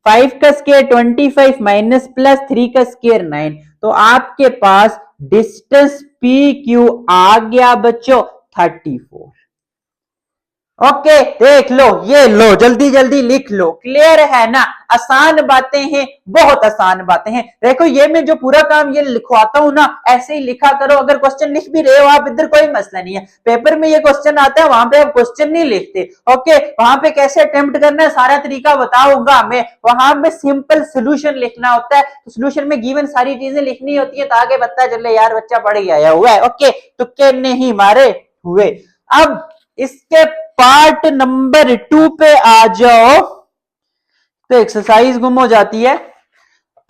5 का स्क्वायर 25 माइनस प्लस 3 का स्क्वायर 9, तो आपके पास डिस्टेंस पी क्यू आ गया बच्चों 34। ओके देख लो, ये लो जल्दी जल्दी लिख लो, क्लियर है ना, आसान बातें हैं, बहुत आसान बातें हैं। देखो ये मैं जो पूरा काम ये लिखवाता हूं ना, ऐसे ही लिखा करो, अगर क्वेश्चन लिख भी रहे हो आप इधर कोई मसला नहीं है, पेपर में ये क्वेश्चन आता है वहां पे आप क्वेश्चन नहीं लिखते, ओके वहां पे कैसे अटेम्प्ट करना है सारा तरीका बताऊंगा मैं, वहां पे सिंपल सोल्यूशन लिखना होता है, तो सोल्यूशन में गिवन सारी चीजें लिखनी होती है ताकि पता चले यार बच्चा पढ़ ही आया हुआ है। ओके तुक्के नहीं मारे हुए। अब इसके पार्ट नंबर 2 पे आ जाओ, तो एक्सरसाइज गुम हो जाती है।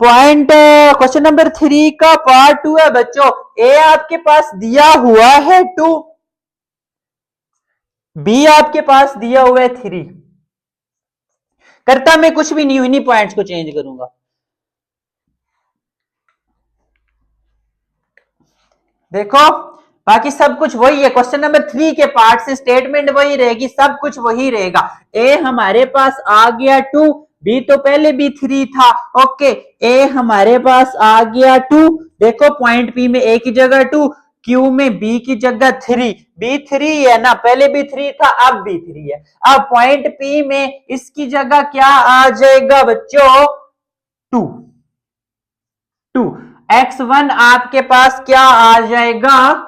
पॉइंट क्वेश्चन नंबर 3 का पार्ट 2 है बच्चों, ए आपके पास दिया हुआ है 2, बी आपके पास दिया हुआ है 3, करता मैं कुछ भी नहीं हूं, इन्हीं पॉइंट्स को चेंज करूंगा। देखो बाकी सब कुछ वही है, क्वेश्चन नंबर 3 के पार्ट से स्टेटमेंट वही रहेगी, सब कुछ वही रहेगा। ए हमारे पास आ गया 2, बी तो पहले भी 3 था, ओके ए हमारे पास आ गया 2, देखो पॉइंट पी में ए की जगह 2, क्यू में बी की जगह 3, बी 3 है ना, पहले भी 3 था अब भी 3 है। अब पॉइंट पी में इसकी जगह क्या आ जाएगा बच्चों 2, 2 x1 आपके पास क्या आ जाएगा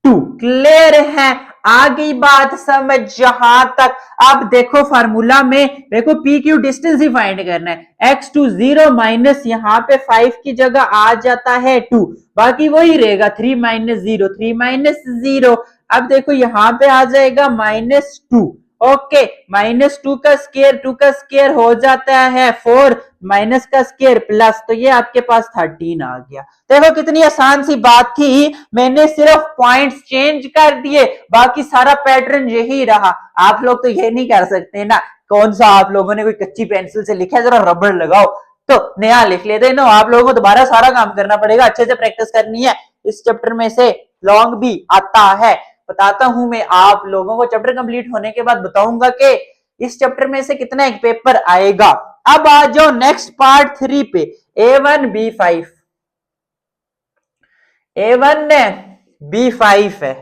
2, क्लियर है, आ गई बात समझ जहां तक। अब देखो फार्मूला में देखो पी क्यू डिस्टेंस ही फाइंड करना है, x2 0 माइनस यहां पे 5 की जगह आ जाता है 2, बाकी वही रहेगा 3 माइनस 0 3 माइनस 0। अब देखो यहां पे आ जाएगा -2, ओके -2 का स्क्वायर 2 का स्क्वायर हो जाता है 4 माइनस का स्क्वायर प्लस, तो ये आपके पास 13 आ गया। देखो कितनी आसान सी बात थी, मैंने सिर्फ पॉइंट्स चेंज कर दिए, बाकी सारा पैटर्न यही रहा। आप लोग तो ये नहीं कर सकते ना, कौन सा आप लोगों ने कोई कच्ची पेंसिल से लिखा है जरा रबड़ लगाओ तो नया लिख लेते ना, आप लोगों को दोबारा सारा काम करना पड़ेगा, अच्छे से प्रैक्टिस करनी है। इस चैप्टर में से लॉन्ग भी आता है, बताता हूं मैं आप लोगों को, चैप्टर कंप्लीट होने के बाद बताऊंगा कि इस चैप्टर में से कितना एक पेपर आएगा। अब आ जाओ नेक्स्ट पार्ट 3 पे, A1 B5, A1 है B5 है,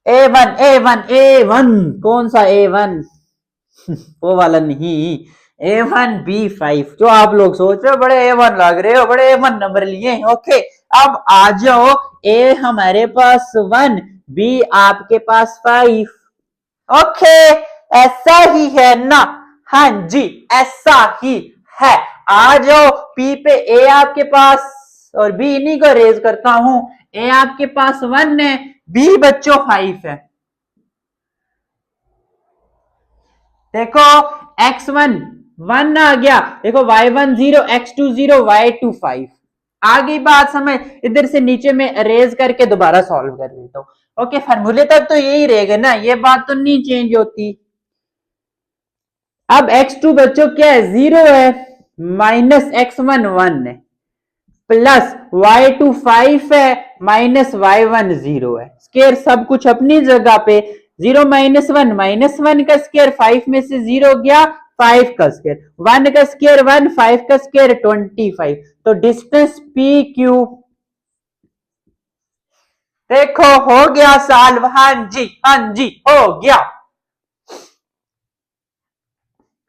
A1 कौन सा A1 वो वाला नहीं, A1 B5 जो आप लोग सोच रहे हो बड़े A1 लग रहे हो, बड़े A1 नंबर लिए। ओके अब आ जाओ, A हमारे पास 1, B आपके पास 5, ओके ऐसा ही है ना, हाँ जी ऐसा ही है। आ जाओ पी पे, ए आपके पास और बी इन्हीं को रेज करता हूं, ए आपके पास 1 है, बी बच्चों 5 है। देखो x1 1 आ गया, देखो y1 0, x2 0, y2 5, आ गई बात समझ। इधर से नीचे में अरेज करके दोबारा सॉल्व कर देता हूं, ओके फार्मूले तक तो यही रहेगा ना, ये बात तो नहीं चेंज होती। अब x2 बच्चों क्या है 0 है, माइनस x1 1 है, प्लस y2 5 है, माइनस y1 0 है, स्केयर सब कुछ अपनी जगह पे, 0 माइनस वन का स्केयर 5 में से 0 गया 5 का स्केयर, 1 का स्केयर 1, 5 का स्केयर 25, तो डिस्टेंस पी क्यू देखो हो गया सॉल्व, हाँ जी हो गया।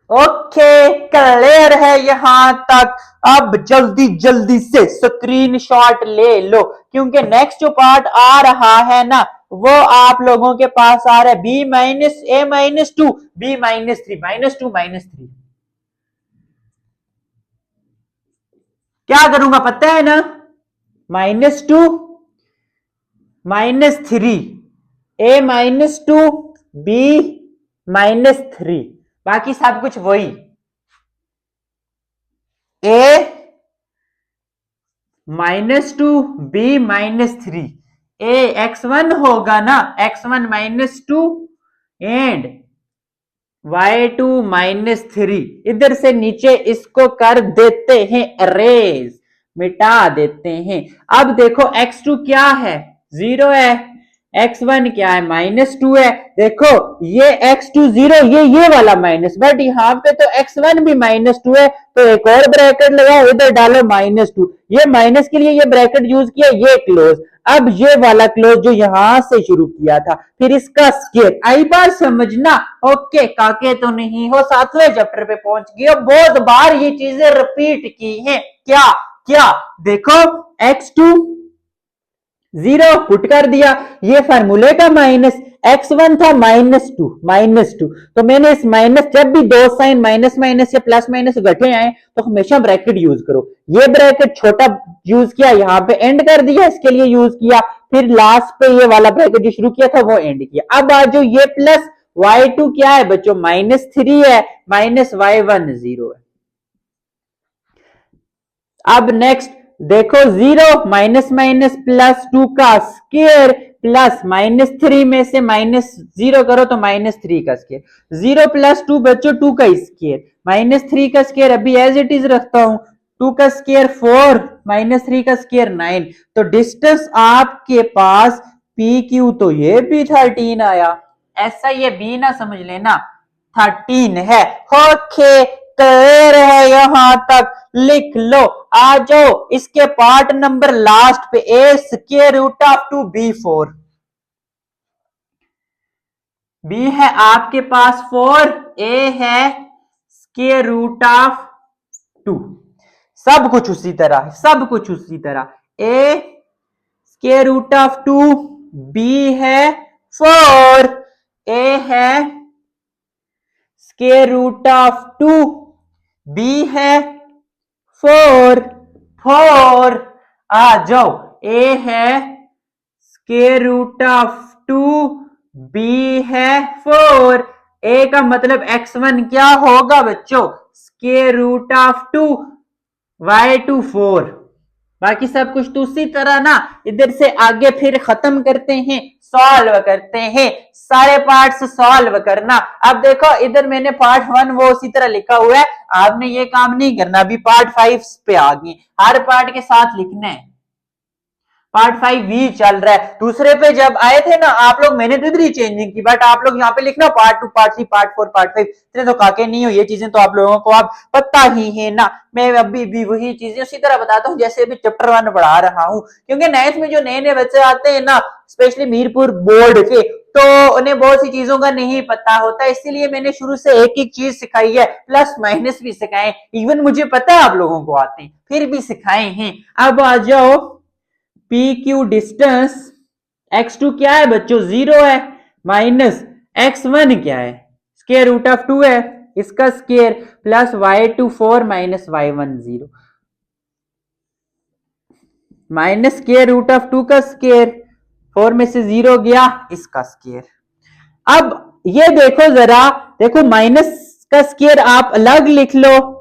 ओके क्लियर है यहां तक। अब जल्दी जल्दी से स्क्रीनशॉट ले लो, क्योंकि नेक्स्ट जो पार्ट आ रहा है ना वो आप लोगों के पास आ रहा है B minus A minus 2, B minus 3, -2 -3, क्या करूंगा पता है ना, -2 -3, a -2 b -3, बाकी सब कुछ वही, a -2 b -3, a x1 होगा ना, x1 -2 एंड y2 -3, इधर से नीचे इसको कर देते हैं अरेज, मिटा देते हैं। अब देखो x2 क्या है, 0 है, x1 क्या है, -2 है। देखो ये x2 0, ये वाला माइनस, बट यहाँ पे तो x1 भी -2 है, तो एक और ब्रैकेट लगाओ, इधर डालो -2, ये माइनस के लिए ये ब्रैकेट यूज किया, ये क्लोज। अब ये वाला क्लोज जो यहां से शुरू किया था, फिर इसका स्केयर, आई बात समझना। ओके काके तो नहीं हो, 7वें चैप्टर पे पहुंच गए, बहुत बार ये चीजें रिपीट की हैं। क्या क्या देखो, x2 0 पुट कर दिया, ये फार्मूले का माइनस, x1 था -2, तो मैंने इस माइनस, जब भी दो साइन माइनस माइनस या प्लस माइनस घटे आए तो हमेशा ब्रैकेट यूज करो। ये ब्रैकेट छोटा यूज किया, यहाँ पे एंड कर दिया, इसके लिए यूज किया, फिर लास्ट पे ये वाला ब्रैकेट जो शुरू किया था वो एंड किया। अब आज जो ये प्लस y2 क्या है बच्चों, -3 है, -y1 0 है। अब नेक्स्ट देखो, 0 -2 का स्केयर प्लस -3 में से -0 करो तो -3 का स्केयर, 0 + 2 बच्चों 2 का स्केयर, -3 का स्केयर अभी एज इट इज रखता हूं, 2 का स्केयर 4, -3 का स्केयर 9, तो डिस्टेंस आपके पास PQ तो ये भी 13 आया, ऐसा ये बी ना समझ लेना, 13 है। ओके क्लियर है यहां तक, लिख लो। आ जाओ इसके पार्ट नंबर लास्ट पे, a square root of 2 b4, b है आपके पास 4, a है स्क्वायर रूट ऑफ 2, सब कुछ उसी तरह, सब कुछ उसी तरह, a square root of 2, b है 4, a है स्क्वायर रूट ऑफ 2, b है 4, 4, आ जाओ, a है स्क्वायर रूट ऑफ 2, b है 4, a का मतलब x1 क्या होगा बच्चों, स्क्वायर रूट ऑफ 2, y2 4, बाकी सब कुछ तो उसी तरह ना। इधर से आगे फिर खत्म करते हैं, सॉल्व करते हैं, सारे पार्ट्स सॉल्व करना। अब देखो इधर मैंने पार्ट 1 वो उसी तरह लिखा हुआ है, आपने ये काम नहीं करना, अभी पार्ट 5 पे आ गए, हर पार्ट के साथ लिखना है। पार्ट 5 भी चल रहा है, दूसरे पे जब आए थे ना आप लोग, मैंने तो इधर ही चेंजिंग की, बट आप लोग यहाँ पे लिखना पार्ट 2 पार्ट 3 पार्ट 4 पार्ट 5, इतने तो काके नहीं हो, ये चीजें तो आप लोगों को आप पता ही है ना। मैं अभी भी वही चीजें उसी तरह बताता हूँ जैसे अभी चैप्टर 1 पढ़ा रहा हूँ, क्योंकि 9th में जो नए नए बच्चे आते हैं ना, स्पेशली मीरपुर बोर्ड के, तो उन्हें बहुत सी चीजों का नहीं पता होता, इसीलिए मैंने शुरू से एक एक चीज सिखाई है, प्लस माइनस भी सिखाए, इवन मुझे पता है आप लोगों को आते हैं फिर भी सिखाए हैं। अब आ जाओ PQ डिस्टेंस, x2 क्या है बच्चों, 0 है, माइनस x1 क्या है, स्क्वायर रूट ऑफ 2 है, इसका square plus y2 4 minus y1 0, minus square root of 2 का स्क्वायर, 4 में से 0 गया, इसका स्क्वायर। अब ये देखो जरा, देखो माइनस का स्क्वायर आप अलग लिख लो,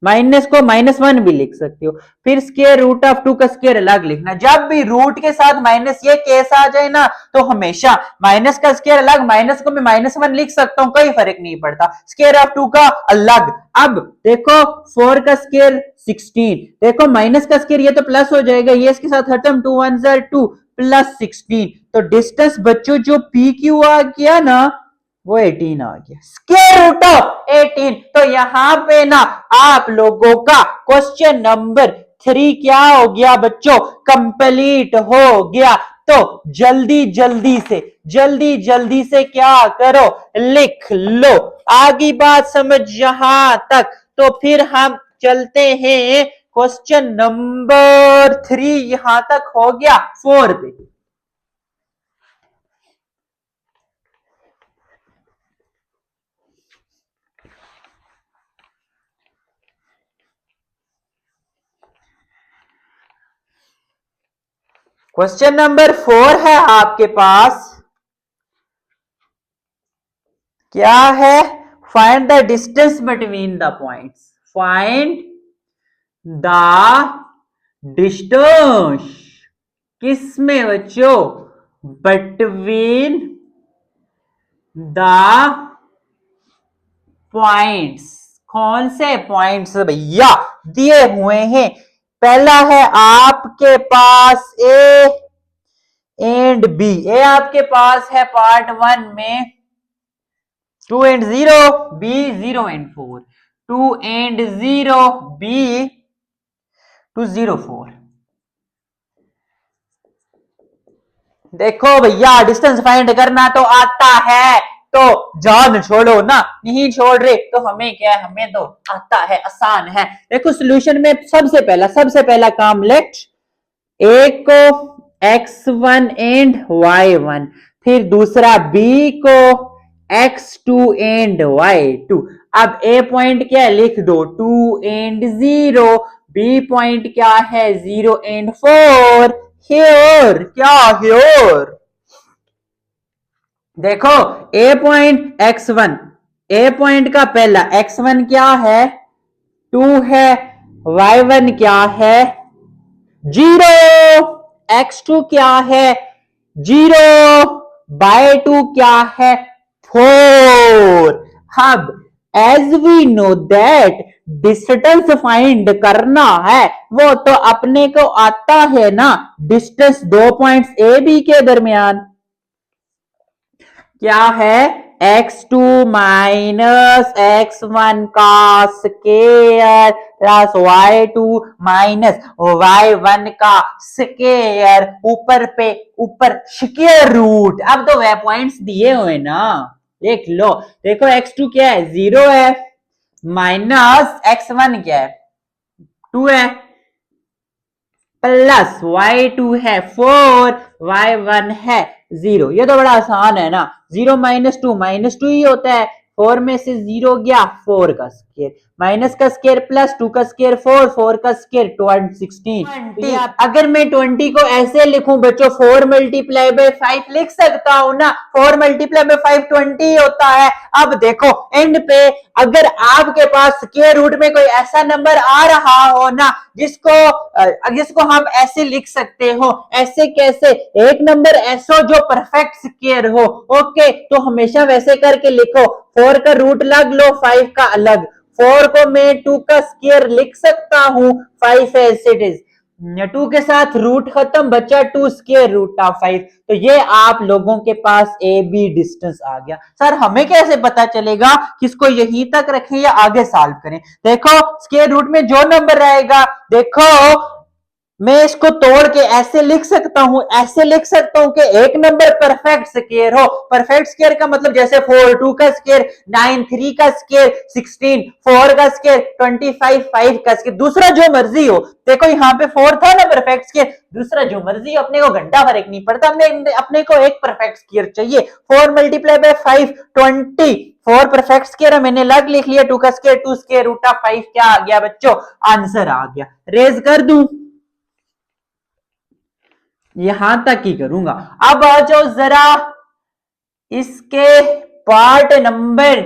माइनस को -1 भी लिख सकते हो, फिर स्क्वायर रूट ऑफ 2 का स्क्वायर अलग लिखना, जब भी रूट के साथ माइनस ये केस आ जाए ना, तो हमेशा माइनस का स्क्वायर अलग, माइनस को मैं -1 लिख सकता हूं, कोई फर्क नहीं पड़ता, स्क्वायर ऑफ 2 का अलग। अब देखो 4 का स्क्वायर 16, देखो माइनस का स्क्वायर ये तो प्लस हो जाएगा, ये इसके साथ खत्म, 2 1 2 प्लस 16, तो डिस्टेंस बच्चों जो PQ आ गया ना वो 18 आ गया, स्क्वायर रूट ऑफ 18। तो यहां पे ना आप लोगों का क्वेश्चन नंबर 3 क्या हो गया बच्चों, कंप्लीट हो गया। तो जल्दी जल्दी से क्या करो, लिख लो। आगे बात समझ यहां तक, तो फिर हम चलते हैं क्वेश्चन नंबर 3, यहां तक हो गया, 4 पे। क्वेश्चन नंबर 4 है आपके पास, क्या है? Find the distance between the points. Find the distance किसमें बच्चों? Between the points. कौन से पॉइंट्स भैया दिए हुए हैं? पहला है आपके पास ए एंड बी। ए आपके पास है पार्ट 1 में 2 and 0, B 0 and 4, 2 and 0, B 2 0 4। देखो भैया डिस्टेंस फाइंड करना तो आता है, तो जान छोड़ो ना, नहीं छोड़ रहे तो हमें क्या है, हमें तो आता है, आसान है। देखो सोल्यूशन में सबसे पहला काम लेट ए को x1 एंड y1, फिर दूसरा b को x2 एंड y2। अब a पॉइंट क्या है लिख दो 2 एंड 0, b पॉइंट क्या है 0 एंड 4। हियर क्या हियर? देखो a point x1, a point का पहला x1 क्या है 2 है, y1 क्या है 0, x2 क्या है 0, y2 क्या है 4। अब as we know that distance find करना है, वो तो अपने को आता है ना, डिस्टेंस दो पॉइंट्स ए बी के दरमियान क्या है x2 माइनस x1 का square plus y2 minus y1 का स्केयर, ऊपर स्क्वायर रूट। अब तो वह पॉइंट्स दिए हुए ना, देख लो। देखो x2 क्या है 0 है, माइनस x1 क्या है 2 है, प्लस y2 है 4, y1 है 0। ये तो बड़ा आसान है ना, 0 माइनस टू ही होता है, 4 में से 0 गया 4 का स्क्वायर, माइनस का स्क्वायर प्लस 2 का स्क्वायर 4, 4 का स्क्वायर 16। अगर मैं 20 को ऐसे लिखूं बच्चों 4 मल्टीप्लाई बाय 5 लिख सकता हूं ना, 4 मल्टीप्लाई बाय 5 20 होता है। अब देखो एंड पे अगर आपके पास स्क्वायर रूट में कोई ऐसा नंबर आ रहा हो ना जिसको हम ऐसे लिख सकते हो, ऐसे कैसे? एक नंबर ऐसा जो परफेक्ट स्क्वायर हो, ओके, तो हमेशा वैसे करके लिखो, 4 का रूट अलग लो 5 का अलग, 4 को मैं 2 का स्क्वायर लिख सकता हूं, 5 एज इट इज, 2 के साथ रूट खत्म, बचा 2 स्क्वायर रूट ऑफ 5। तो ये आप लोगों के पास ए बी डिस्टेंस आ गया। सर हमें कैसे पता चलेगा किसको यहीं तक रखें या आगे सॉल्व करें? देखो स्क्वायर रूट में जो नंबर रहेगा, देखो मैं इसको तोड़ के ऐसे लिख सकता हूं, ऐसे लिख सकता हूं कि एक नंबर परफेक्ट स्क्वायर हो। परफेक्ट स्क्वायर का मतलब जैसे 4 2 का स्क्वायर 9 3 का स्क्वायर 16 4 का स्क्वायर 25 5 का स्क्वायर, दूसरा जो मर्जी हो। देखो यहाँ पे 4 था ना परफेक्ट स्क्वायर, दूसरा जो मर्जी, अपने को घंटा फर्क नहीं पड़ता, अपने को एक परफेक्ट स्क्वायर चाहिए। 4 मल्टीप्लाई बाय 5 20, 4 परफेक्ट स्क्वायर मैंने अलग लिख लिया, 2 का स्क्वायर 2 स्क्वायर रूट ऑफ 5 क्या आ गया बच्चों? आंसर आ गया। रेज कर दूं, यहां तक ही करूंगा। अब आ जाओ जरा इसके पार्ट नंबर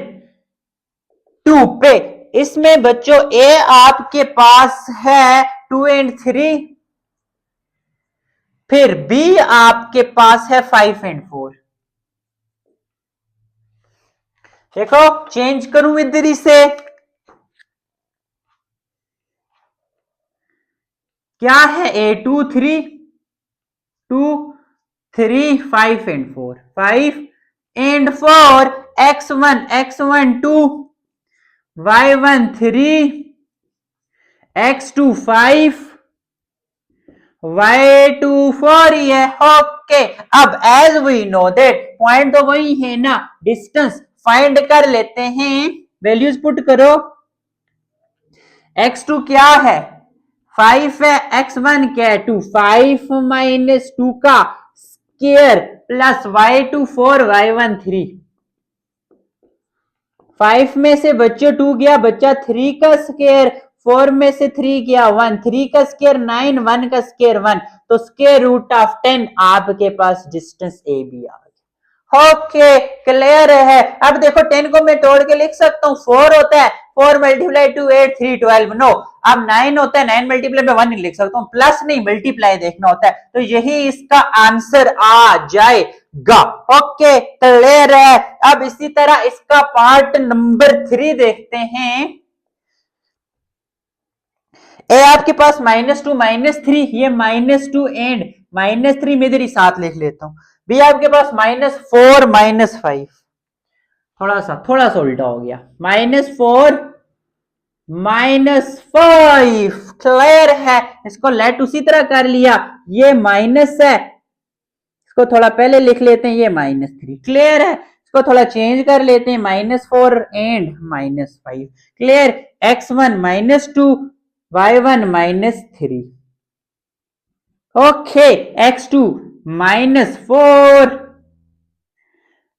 2 पे। इसमें बच्चों ए आपके पास है 2 and 3, फिर बी आपके पास है 5 and 4। देखो चेंज करूं इधर से, क्या है ए 2 3 2 3 5 and 4, 5 and 4, x1 2, y1 3, x2 5, y2 4 ही है। ओके, अब as we know that point तो वही है ना, डिस्टेंस फाइंड कर लेते हैं। वैल्यूज पुट करो, x2 क्या है 5 है, x1 क्या है 2, 5 माइनस 2 का स्क्वायर प्लस y2 4 y1 3। 5 में से बच्चों 2 गया, बच्चा 3 का स्क्वायर, 4 में से 3 गया 1, 3 का स्क्वायर 9, 1 का स्क्वायर 1, तो स्क्वायर रूट ऑफ 10 आपके पास डिस्टेंस ए बी आ गया। ओके, क्लियर है। अब देखो 10 को मैं तोड़ के लिख सकता हूँ, 4 होता है 4 मल्टीप्लाई 2 8 3 12, नो। अब 9 होता है 9 मल्टीप्लाई में 1 नहीं लिख सकता हूँ, प्लस नहीं मल्टीप्लाई देखना होता है, तो यही इसका आंसर आ जाएगा। ओके, क्लियर है। अब इसी तरह इसका पार्ट नंबर 3 देखते हैं। ए आपके पास -2 -3, ये -2 एंड -3 में इधर ही साथ लिख लेता हूं। बी आपके पास -4 -5, थोड़ा सा उल्टा हो गया, -4 -5, क्लियर है। इसको लेट उसी तरह कर लिया, ये माइनस है, इसको थोड़ा पहले लिख लेते हैं, ये -3, क्लियर है। इसको थोड़ा चेंज कर लेते हैं, -4 and -5, clear. x1 -2 y1 -3, okay, x2 -4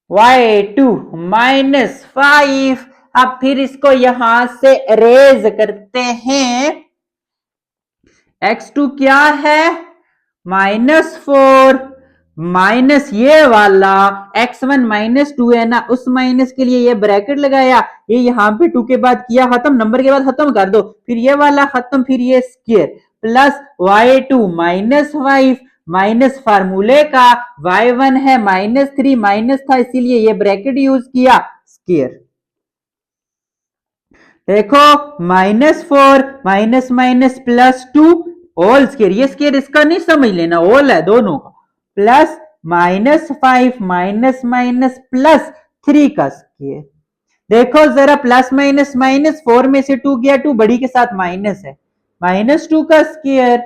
y2 -5। अब फिर इसको यहां से रेज करते हैं, x2 क्या है -4 माइनस ये वाला x1 -2 है ना, उस माइनस के लिए ये ब्रैकेट लगाया, ये यहां पे 2 के बाद किया खत्म, नंबर के बाद खत्म कर दो, फिर ये वाला खत्म, फिर ये स्क्वायर प्लस y2 -5 माइनस फार्मूले का y1 है -3, माइनस था इसीलिए ये ब्रैकेट यूज किया, स्क्वायर। देखो -4 माइनस माइनस +2 होल स्क्वायर, ये स्क्वायर इसका नहीं समझ लेना, होल है दोनों का, प्लस -5 माइनस माइनस +3 का स्क्वायर। देखो जरा प्लस माइनस माइनस, 4 में से 2 गया, 2 बड़ी के साथ माइनस है, -2 का स्क्वायर,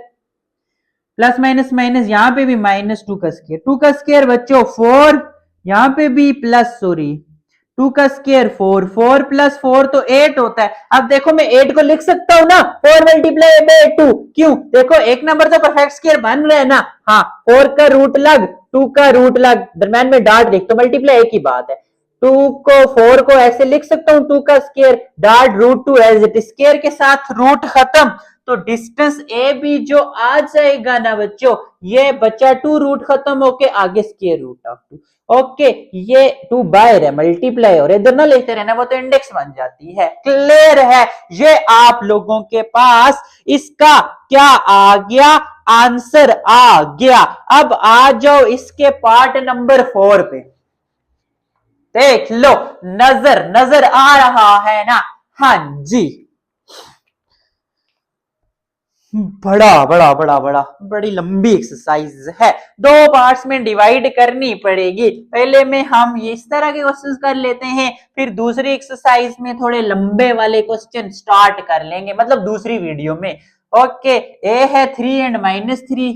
प्लस माइनस माइनस, यहां पे भी -2 का स्क्वायर, 2 का स्क्वायर बच्चों 4, यहां पे भी प्लस 2 का स्क्वायर 4, 4 + 4 तो 8 होता है। अब देखो मैं 8 को लिख सकता हूं ना 4 मल्टीप्लाई बाय 2, क्यों? देखो एक नंबर तो परफेक्ट स्क्वायर बन रहा है ना, हाँ 4 का रूट लग 2 का रूट लग, दरम्यान में डाट देख, तो मल्टीप्लाई एक ही बात है। 2 को 4 को ऐसे लिख सकता हूं 2 का square dot √2 as it, square के साथ रूट खत्म, तो डिस्टेंस ए बी जो आ जाएगा ना बच्चों, ये बचा 2 रूट खत्म होके आगे स्क्वायर रूट ऑफ 2। ओके, ये 2 बाहर है, मल्टीप्लाई और इधर ना लेते रहना, वो तो इंडेक्स बन जाती है, क्लियर है। ये आप लोगों के पास इसका क्या आ गया, आंसर आ गया। अब आ जाओ इसके पार्ट नंबर 4 पे, देख लो, नजर आ रहा है ना, हाँ जी। बड़ी लंबी एक्सरसाइज है, 2 पार्ट्स में डिवाइड करनी पड़ेगी। पहले में हम इस तरह के क्वेश्चंस कर लेते हैं, फिर दूसरी एक्सरसाइज में थोड़े लंबे वाले क्वेश्चन स्टार्ट कर लेंगे, मतलब दूसरी वीडियो में। ओके, ए है 3 एंड -3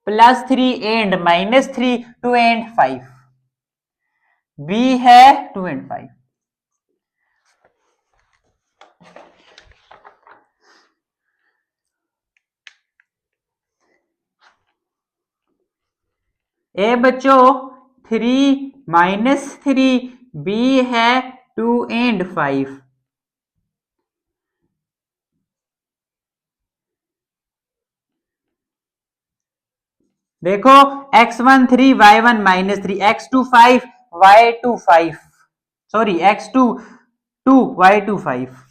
+3 एंड -3 2 एंड 5, बी है 2 एंड 5। ए बच्चों 3 -3, बी है 2 एंड 5। देखो x1 3 y1 -3, x2 5 y2 5, sorry x2 2 y2 5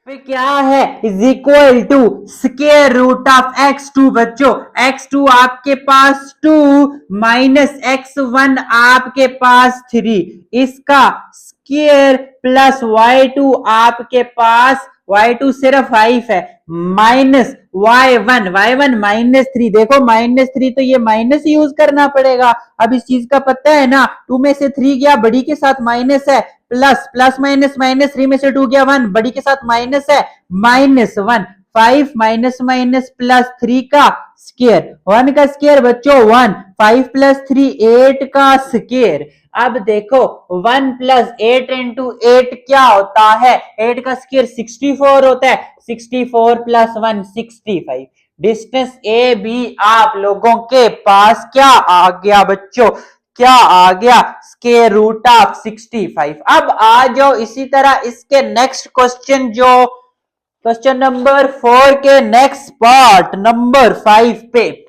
पे क्या है, is equal to square root of x2 बच्चों, x2 आपके पास 2 माइनस x1 आपके पास 3, इसका स्क्वायर प्लस y2 आपके पास, y2 सिर्फ 5 है, माइनस y1 -3, देखो -3 तो ये माइनस यूज करना पड़ेगा। अब इस चीज का पता है ना, 2 में से 3 गया, बड़ी के साथ माइनस है, प्लस माइनस माइनस, 3 में से 2 गया 1, बड़ी के साथ माइनस है, -1, 5 माइनस माइनस +3 का स्क्वायर, 1 का स्क्वायर बच्चों 1, 5 + 3 8 का स्क्वायर। अब देखो 1 + 8 × 8 क्या होता है, 8 का स्क्वायर 64 होता है, 64 + 1 65। डिस्टेंस ए बी आप लोगों के पास क्या आ गया बच्चों, क्या आ गया, स्क्वायर रूट ऑफ 65। अब आ जाओ इसी तरह इसके नेक्स्ट क्वेश्चन, जो क्वेश्चन नंबर 4 के नेक्स्ट पार्ट नंबर 5 पे,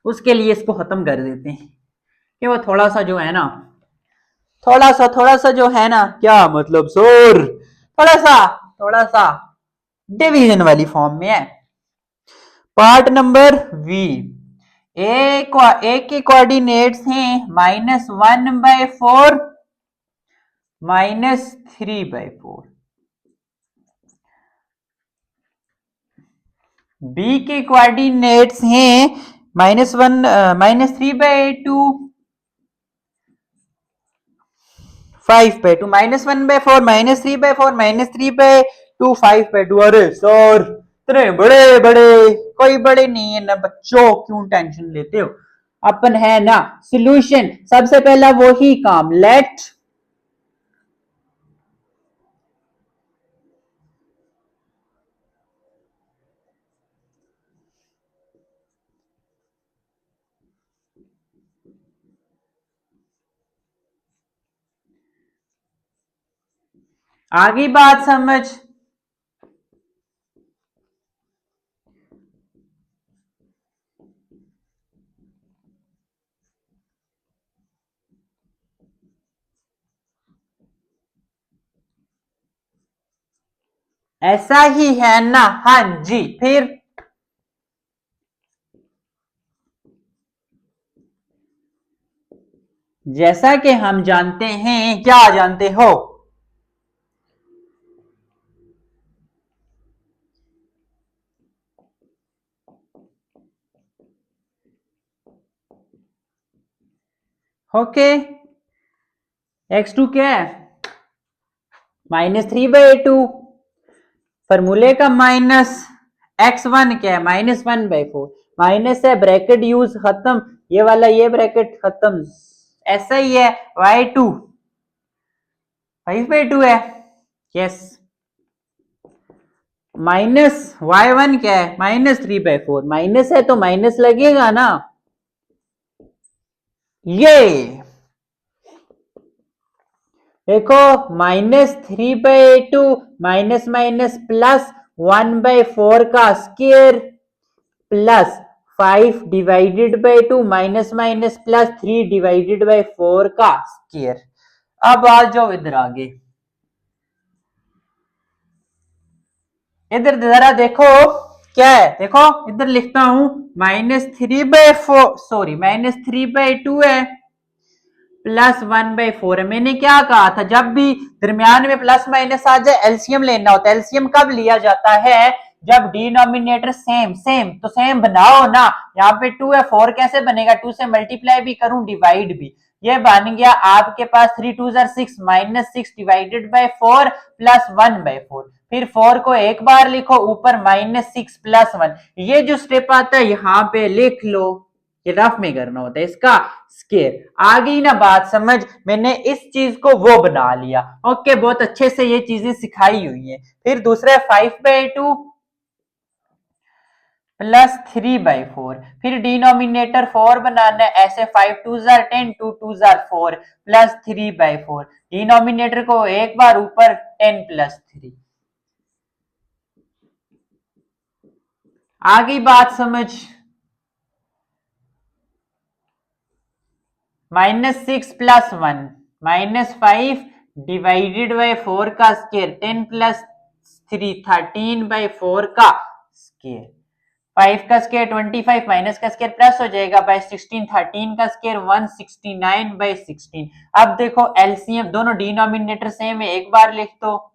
उसके लिए इसको खत्म कर देते हैं कि वो थोड़ा सा जो है ना, थोड़ा सा जो है ना, क्या मतलब सोर, थोड़ा सा डिवीजन वाली फॉर्म में है। पार्ट नंबर वी, ए के कोऑर्डिनेट्स हैं -1/4 -3/4, बी के कोऑर्डिनेट्स हैं -1 -3/2 5/2 -1/4 -3/4 -3/2 5/2। अरे सर इतने बड़े बड़े, कोई बड़े नहीं है ना बच्चों, क्यों टेंशन लेते हो, अपन है ना सॉल्यूशन। सबसे पहला वही काम, लेट आगे बात समझ, ऐसा ही है ना, हाँ जी। फिर जैसा कि हम जानते हैं, क्या जानते हो, ओके, x2 क्या है, -3/2, फॉर्मूले का माइनस, x1 क्या है, -1/4, माइनस है, ब्रैकेट यूज, खत्म, ये वाला ये ब्रैकेट खत्म, ऐसा ही है। y2 5/2 है, यस, माइनस y1 क्या है, -3/4, माइनस है तो माइनस लगेगा ना, ये देखो, -3/2 माइनस माइनस प्लस 1/4 का square plus 5/2 minus minus plus 3/4 का स्क्वायर। अब आ जाओ इधर आगे, इधर जरा देखो क्या है, देखो इधर लिखता हूं -3/4, सॉरी -3/2 है +1/4 है। मैंने क्या कहा था, जब भी दरमियान में प्लस माइनस आ जाए एलसीएम लेना होता है। एलसीएम कब लिया जाता है, जब डिनोमिनेटर सेम सेम, तो सेम बनाओ ना, यहाँ पे 2 है, 4 कैसे बनेगा, 2 से मल्टीप्लाई भी करूं डिवाइड भी, ये बन गया आपके पास 3 2 6 -6/4 +1/4। फिर 4 को एक बार लिखो, ऊपर -6 +1, ये जो स्टेप आता है यहाँ पे लिख लो, ये रफ में करना होता है इसका स्क्वायर। आ गई ना बात समझ, मैंने इस चीज को वो बना लिया, ओके, बहुत अच्छे से ये चीजें सिखाई हुई है। फिर दूसरा 5/2 +3/4, फिर डिनोमिनेटर 4 बनाना है, ऐसे 5 2 10 2 2 4 +3/4, डिनोमिनेटर को एक बार ऊपर 10 +3। आ गई बात समझ, -6 +1 -5/4 का स्क्वायर, 10 +3 13/4 का स्क्वायर, 5 का स्क्वायर 25, माइनस का स्क्वायर प्लस हो जाएगा बाय 16, 13 का स्क्वायर 169/16। अब देखो एलसीएम, दोनों डिनोमिनेटर सेम है, एक बार लिख दो,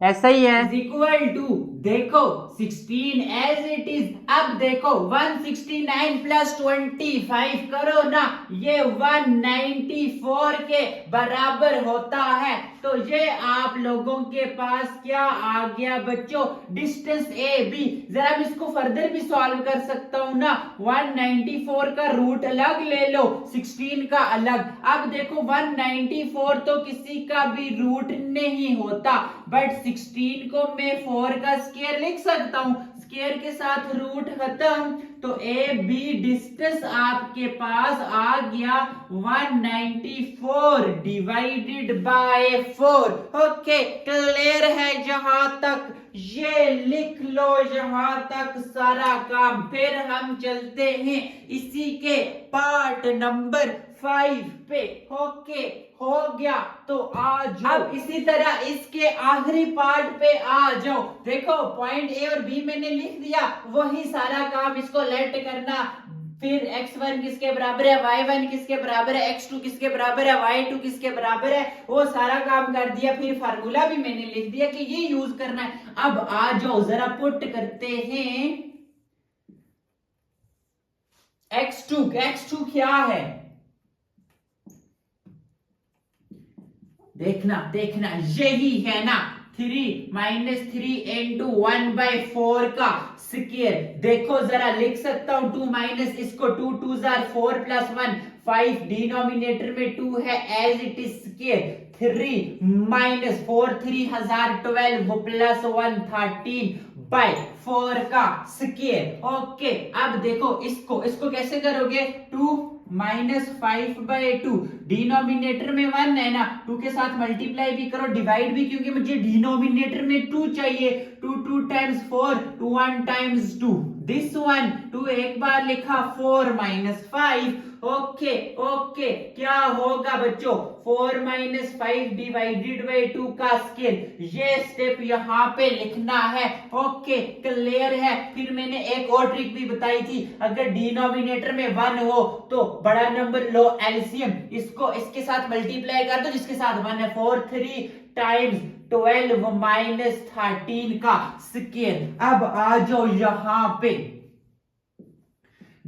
ऐसा ही है, इज इक्वल टू, देखो 16 एज इट इज। अब देखो 169 प्लस 25 करो ना, ये 194 के बराबर होता है। तो ये आप लोगों के पास क्या आ गया बच्चों, डिस्टेंस ए बी। जरा मैं इसको फर्दर भी सॉल्व कर सकता हूं ना, 194 का रूट अलग ले लो, 16 का अलग। अब देखो 194 तो किसी का भी रूट नहीं होता, बट 16 को मैं 4 का स्क्वायर लिख सकता हूं, स्क्वायर के साथ रूट खत्म, तो ए बी डिस्टेंस आपके पास आ गया 194 डिवाइडेड बाय 4। ओके, क्लियर है जहां तक? ये लिख लो यहां तक सारा काम। फिर हम चलते हैं इसी के पार्ट नंबर 5 पे। ओके, हो गया तो आ जाओ। अब इसी तरह इसके आखिरी पार्ट पे आ जाओ। देखो पॉइंट ए और बी मैंने लिख दिया, वही सारा काम इसको लेट करना। फिर x1 किसके बराबर है, y1 किसके बराबर है, x2 किसके बराबर है, y2 किसके बराबर है, वो सारा काम कर दिया। फिर फार्मूला भी मैंने लिख दिया कि ये यूज करना है। अब आ जाओ जरा पुट करते हैं। x2 क्या है, देखना यही है ना, 3 माइनस 3 इंटू 1/4 का स्क्वायर। देखो जरा लिख सकता हूं 2 माइनस इसको, 2 2 4 प्लस 1 5, डिनोमिनेटर में 2 है as it is square. 3 minus 4 3012 plus 1 13/4 का स्क्वायर। ओके, अब देखो इसको कैसे करोगे, 2 माइनस 5/2, डिनोमिनेटर में 1 है ना, 2 के साथ मल्टीप्लाई भी करो, डिवाइड भी, क्योंकि मुझे डिनोमिनेटर में 2 चाहिए। 2 2 टाइम्स 4, 2 1 टाइम्स 2, दिस वन 2 एक बार लिखा, 4 माइनस 5। ओके, क्या होगा बच्चों, 4 माइनस 5 डिवाइडेड बाई 2 का स्क्वायर। ये स्टेप यहाँ पे लिखना है। ओके, क्लियर है। फिर मैंने एक और ट्रिक भी बताई थी, अगर डिनोमिनेटर में 1 हो तो बड़ा नंबर लो एलसीएम, इसको इसके साथ मल्टीप्लाई कर दो जिसके साथ 1 है। 4 3 टाइम्स 12 माइनस 13 का स्क्वायर। अब आ जाओ यहाँ पे,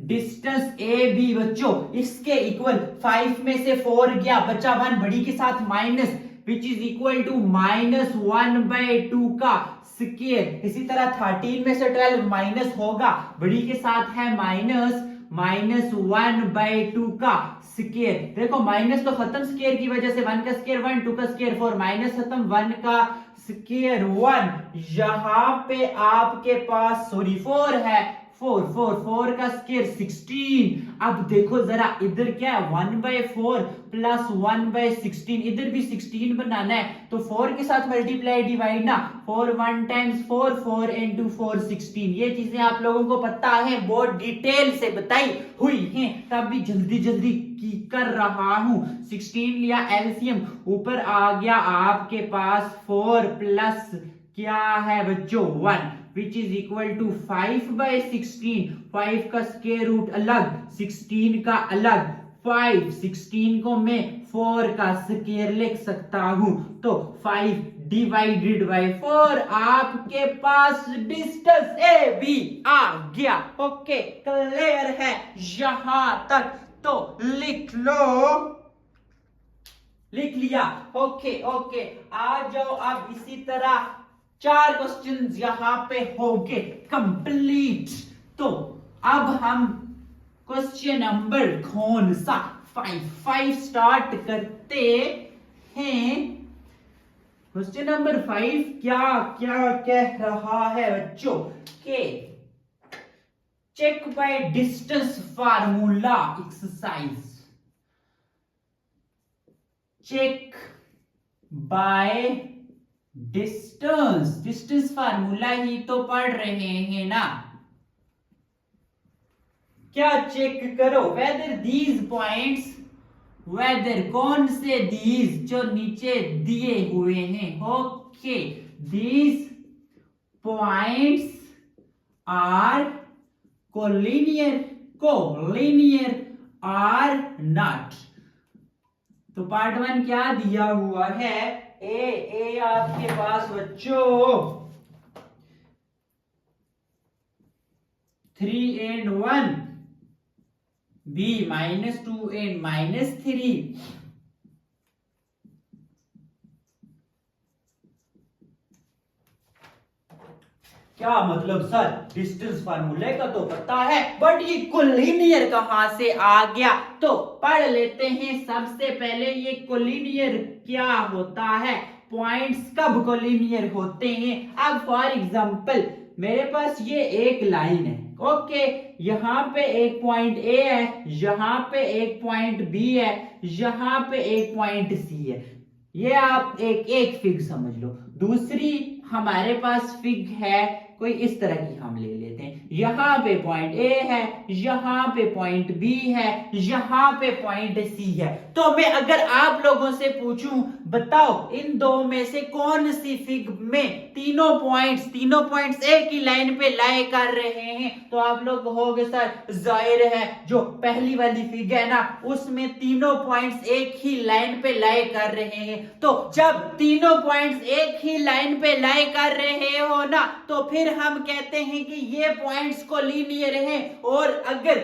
डिस्टेंस ए बी बच्चों इसके इक्वल 5 में से 4 गया, बचा 1, बड़ी के साथ minus, which is equal to -1/2 का स्क्वायर। इसी तरह 13 में से 12 माइनस होगा, बड़ी के साथ है -1/2 का स्क्वायर। देखो माइनस तो खत्म स्क्वायर की वजह से, 1 का स्क्वायर 1, 2 का स्क्वायर 4, माइनस खत्म, 1 का स्क्वायर 1। यहां पे आपके पास 4 है, 4 का स्क्वायर 16। अब देखो जरा इधर क्या है, 1/4 प्लस 1/16, इधर भी 16 बनाना है तो 4 के साथ मल्टीप्लाई डिवाइड ना, 4 1 टाइम्स 4, 4 इंटू 4 16। ये चीजें आप लोगों को पता है, बहुत डिटेल से बताई हुई हैं, तब भी जल्दी की कर रहा हूं। 16 लिया एलसीएम, ऊपर आ गया आपके पास 4 प्लस क्या है बच्चों 1, विच इज इक्वल टू 5/16। 5 का स्क्वायर रूट अलग, 16 का अलग, 5 16 को मैं 4 का स्क्वायर लिख सकता हूं, तो 5 डिवाइडेड बाय 4 आपके पास डिस्टेंस ए बी आ गया। ओके, क्लियर है यहां तक? तो लिख लो, लिख लिया। ओके, आ जाओ अब इसी तरह 4 क्वेश्चन यहां पे हो गए कंप्लीट। तो अब हम क्वेश्चन नंबर कौन सा 5 स्टार्ट करते हैं। क्वेश्चन नंबर 5 क्या कह रहा है बच्चों के check by distance formula exercise. Check by distance formula ही तो पढ़ रहे हैं ना, क्या चेक करो, वेदर दीज पॉइंट्स, वेदर कौन से दीज जो नीचे दिए हुए हैं। Okay, these points are collinear or not. तो पार्ट 1 क्या दिया हुआ है, ए आपके पास बच्चों 3 and 1, B -2 and -3, क्या मतलब सर, डिस्टेंस फार्मूले का तो पता है, बट ये कोलिनियर कहां से आ गया, तो पढ़ लेते हैं। सबसे पहले ये कोलिनियर क्या होता है, पॉइंट्स कब कोलिनियर होते हैं। अब फॉर एग्जांपल मेरे पास ये एक लाइन है, ओके, यहाँ पे एक पॉइंट ए है, यहाँ पे एक पॉइंट बी है, यहाँ पे एक पॉइंट सी है। ये आप एक फिग समझ लो। दूसरी हमारे पास फिग है कोई इस तरह की, हम ले लेते हैं। यहाँ पे पॉइंट ए है, यहाँ पे पॉइंट बी है, यहाँ पे पॉइंट सी है। तो मैं अगर आप लोगों से पूछूं, बताओ इन दो में से कौन सी फिग में तीनों पॉइंट्स एक ही लाइन पे लाए कर रहे हैं, तो आप लोग कहोगे सर जाहिर है जो पहली वाली फिग है ना, उसमें तीनों पॉइंट्स एक ही लाइन पे लाए कर रहे हैं। तो जब तीनों पॉइंट्स एक ही लाइन पे लाए कर रहे हो ना, तो फिर हम कहते हैं कि ये पॉइंट्स कोलिनियर हैं। और अगर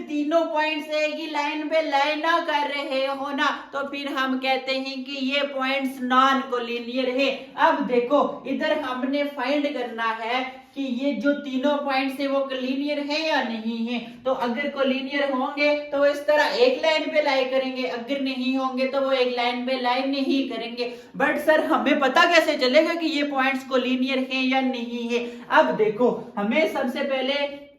तीनों पॉइंट्स एक ही लाइन पे लाए ना कर रहे हो ना, तो फिर हम कहते हैं कि ये पॉइंट्स नॉन कोलिनियर है। अब देखो इधर हमने फाइंड करना है कि ये जो तीनों पॉइंट्स है वो कोलिनियर है या नहीं है। तो अगर कोलिनियर होंगे तो इस तरह एक लाइन पे लाई करेंगे, अगर नहीं होंगे तो वो एक लाइन पे लाई नहीं करेंगे। बट सर हमें पता कैसे चलेगा कि ये पॉइंट्स कोलिनियर हैं या नहीं है? अब देखो हमें सबसे पहले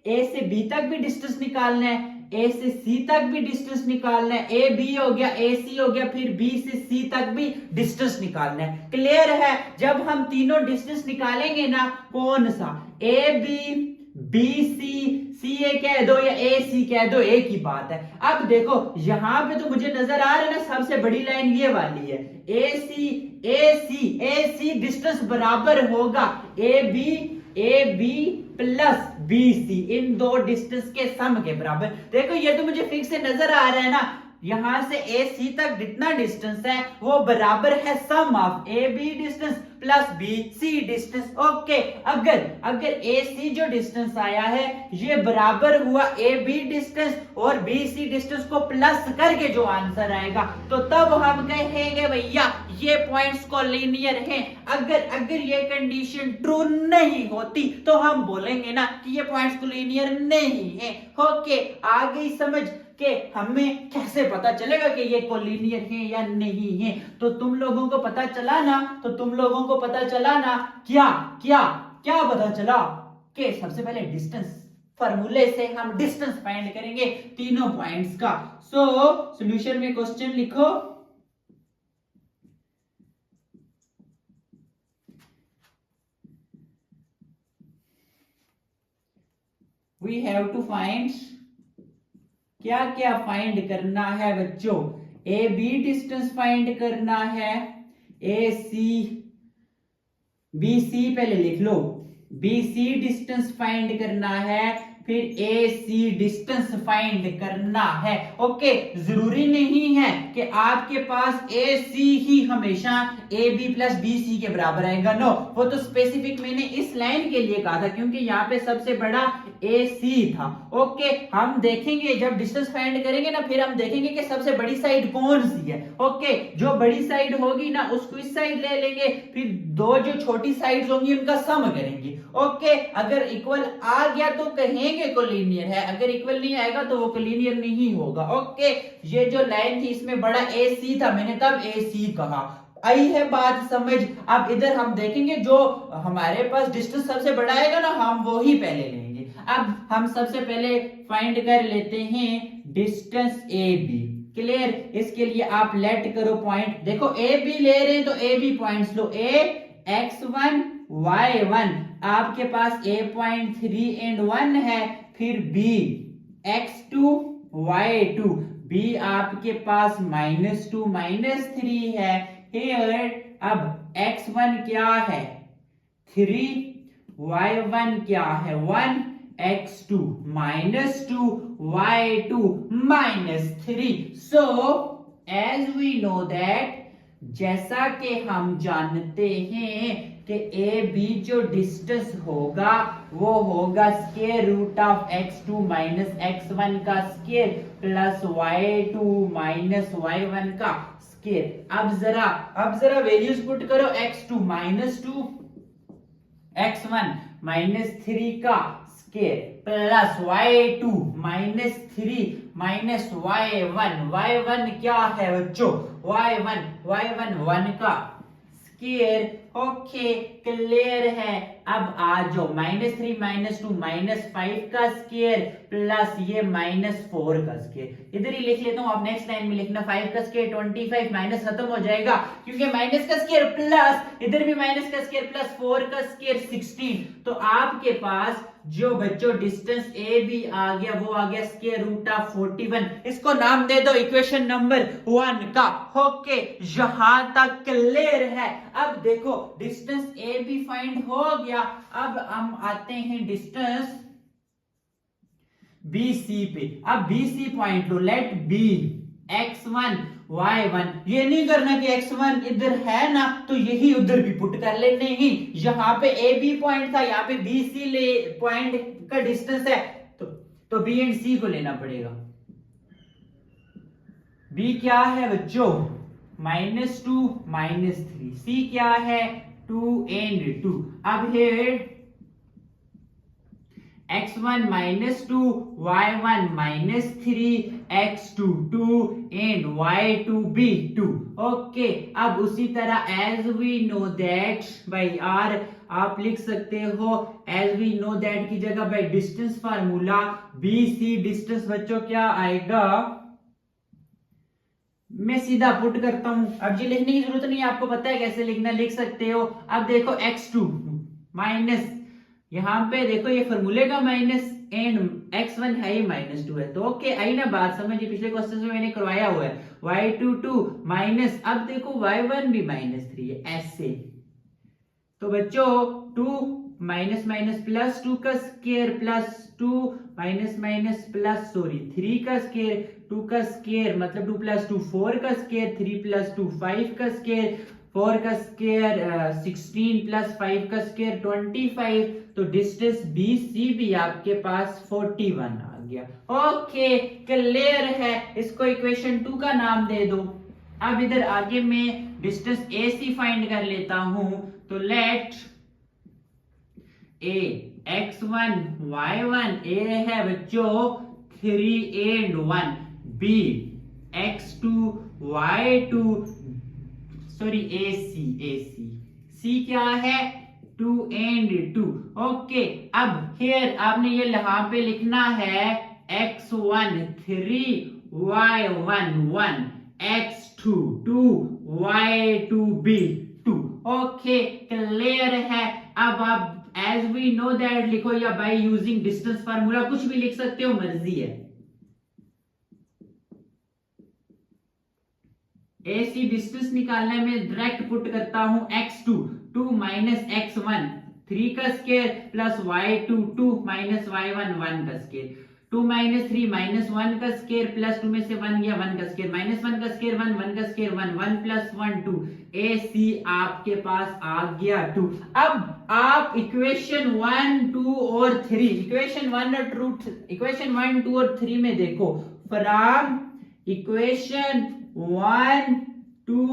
ए से बी तक भी डिस्टेंस निकालना है, ए से सी तक भी डिस्टेंस निकालना है, ए बी हो गया, ए सी हो गया, फिर बी से सी तक भी डिस्टेंस निकालना है। क्लियर है? जब हम तीनों डिस्टेंस निकालेंगे ना, कौन सा ए बी, बी सी, सी ए कह दो या ए सी कह दो, एक ही बात है। अब देखो यहाँ पे तो मुझे नजर आ रहा है ना, सबसे बड़ी लाइन ये वाली है, ए सी डिस्टेंस बराबर होगा A B plus B C, इन दो डिस्टेंस के सम के बराबर। देखो ये तो मुझे फिक्स से नजर आ रहा है ना, यहां से ए सी तक जितना डिस्टेंस है वो बराबर है sum of A B distance plus B C distance. Okay, अगर ए सी जो डिस्टेंस आया है ये बराबर हुआ ए बी डिस्टेंस और बी सी डिस्टेंस को प्लस करके जो आंसर आएगा, तो तब हम कहेंगे भैया ये पॉइंट्स कोलिनियर हैं। अगर ये कंडीशन ट्रू नहीं होती तो हम बोलेंगे ना कि ये पॉइंट्स कोलिनियर नहीं है। ओके, आ गई समझ कि हमें कैसे पता चलेगा कि ये कोलिनियर है या नहीं है? तो तुम लोगों को पता चला ना, क्या पता चला कि सबसे पहले डिस्टेंस फॉर्मूले से हम डिस्टेंस फाइंड करेंगे तीनों पॉइंट्स का। सो सॉल्यूशन में क्वेश्चन लिखो, वी हैव टू फाइंड, क्या क्या फाइंड करना है बच्चों? ए बी डिस्टेंस फाइंड करना है, ए सी बी सी पहले लिख लो, बी सी डिस्टेंस फाइंड करना है, फिर ए सी डिस्टेंस फाइंड करना है। ओके, जरूरी नहीं है कि आपके पास ए सी ही हमेशा A B plus B C के बराबर आएगा। नो, वो तो स्पेसिफिक मैंने इस लाइन के लिए कहा था क्योंकि यहाँ पे सबसे बड़ा ए सी था। ओके, हम देखेंगे जब डिस्टेंस फाइंड करेंगे ना, फिर हम देखेंगे कि सबसे बड़ी साइड कौन सी है। ओके, जो बड़ी साइड होगी ना उसको इस साइड ले लेंगे, फिर दो जो छोटी साइड्स होंगी उनका सम करेंगे। ओके, अगर इक्वल आ गया तो कहेंगे कोलिनियर है, अगर इक्वल नहीं आएगा तो वो कोलिनियर नहीं होगा। ओके, ये जो लाइन थी इसमें बड़ा ए सी था, मैंने तब ए सी कहा। आई है बात समझ? अब इधर हम देखेंगे जो हमारे पास डिस्टेंस सबसे बड़ा आएगा ना, हम वो ही पहले लेंगे। अब हम सबसे पहले फाइंड कर लेते हैं डिस्टेंस ए बी। क्लियर? इसके लिए आप लेट करो पॉइंट, देखो ए बी ले रहे हैं तो A B points low, A x1 y1, आपके पास a.3 एंड 1 है, फिर b x2 y2, b आपके पास -2 -3 है। अब x1 क्या है 3, y1 क्या है 1, x2 -2 y2 -3। So as we know that, जैसा कि हम जानते हैं कि ए बी जो डिस्टेंस होगा वो होगा square root of x2 minus x1 का square plus y2 minus y1 का स्क्वायर। अब जरा वैल्यूज पुट करो, x2 -2, x1 -3 का square plus y2 -3 minus y1 क्या है बच्चों, y1 1 का स्क्वायर। ओके क्लियर है। अब आ जाओ -3 -2 -5 का स्क्वायर प्लस ये -4 का स्क्वायर, इधर ही लिख लेता हूं। आप नेक्स्ट लाइन में लिखना 5 का स्क्वायर 25 माइनस खत्म हो जाएगा क्योंकि माइनस का स्क्वायर प्लस इधर भी माइनस का स्क्वायर प्लस 4 का स्क्वायर 16। तो आपके पास जो बच्चों डिस्टेंस ए बी आ गया वो आ गया स्क्वायर रूट ऑफ 41। इसको नाम दे दो इक्वेशन नंबर 1 का। ओके यहां तक क्लियर है। अब देखो डिस्टेंस ए बी फाइंड हो गया। अब हम आते हैं डिस्टेंस बी सी पे। अब बी सी पॉइंट लो, लेट बी x1 y1। ये नहीं करना कि x1 इधर है ना तो यही उधर भी पुट कर ले, नहीं, यहाँ पे ए बी पॉइंट था, यहाँ पे बी सी ले पॉइंट का डिस्टेंस है तो बी एंड सी को लेना पड़ेगा। बी क्या है बच्चों -2 -3, सी क्या है 2 and 2। अब है x1 -2 y1 -3 x2 2 and y2 b 2। Okay अब उसी तरह as we know that by आर आप लिख सकते हो एज वी नो दैट की जगह by distance formula B C distance बच्चों क्या आएगा, मैं सीधा पुट करता हूं। अब ये लिखने की जरूरत नहीं है, आपको पता है कैसे लिखना, लिख सकते हो। अब देखो x2 माइनस, यहां पे देखो ये फॉर्मूले का माइनस एंड x1 है ही -2 है तो ओके आई ना बात समझ, पिछले क्वेश्चन में मैंने करवाया हुआ है। y2 2 माइनस, अब देखो y1 भी -3 है ऐसे। तो बच्चों 2 माइनस माइनस प्लस 2 का square plus 2 minus minus plus 3 का स्क्वायर 2 का स्क्वायर मतलब 2 प्लस 2 4 का स्क्वायर 3 प्लस 2 5 का स्क्वायर 4 का स्क्वायर 16 प्लस 5 का स्क्वायर 25। तो डिस्टेंस बी सी भी आपके पास 41 आ गया। ओके क्लियर है। इसको इक्वेशन 2 का नाम दे दो। अब इधर आगे मैं डिस्टेंस ए सी फाइंड कर लेता हूं। तो लेट ए x1 y1 ए है बच्चों 3 and 1, b x2 y2 sorry ए सी क्या है 2 and 2। ओके अब हियर आपने ये यहाँ पे लिखना है x1 3 y1 1 x2 2 y2 b 2। Okay clear है। अब आप एज वी नो दैट लिखो या बाय यूजिंग डिस्टेंस फार्मूला कुछ भी लिख सकते हो, मर्जी है। AC डिस्टेंस निकालने में डायरेक्ट पुट करता हूं x2 2 माइनस x1 3 का square plus y2 2 minus y1 1 का स्क्वायर 2 माइनस 3 माइनस 1 का स्क्वायर प्लस 2 में से 1 गया 1 का स्क्वायर माइनस 1 का स्क्वायर 1 1 का स्क्वायर 1 1 प्लस 1 2। AC आपके पास आ गया 2। अब आप इक्वेशन 1 2 और 3 इक्वेशन 1 2 और 3 में देखो फ्रॉम इक्वेशन 1 2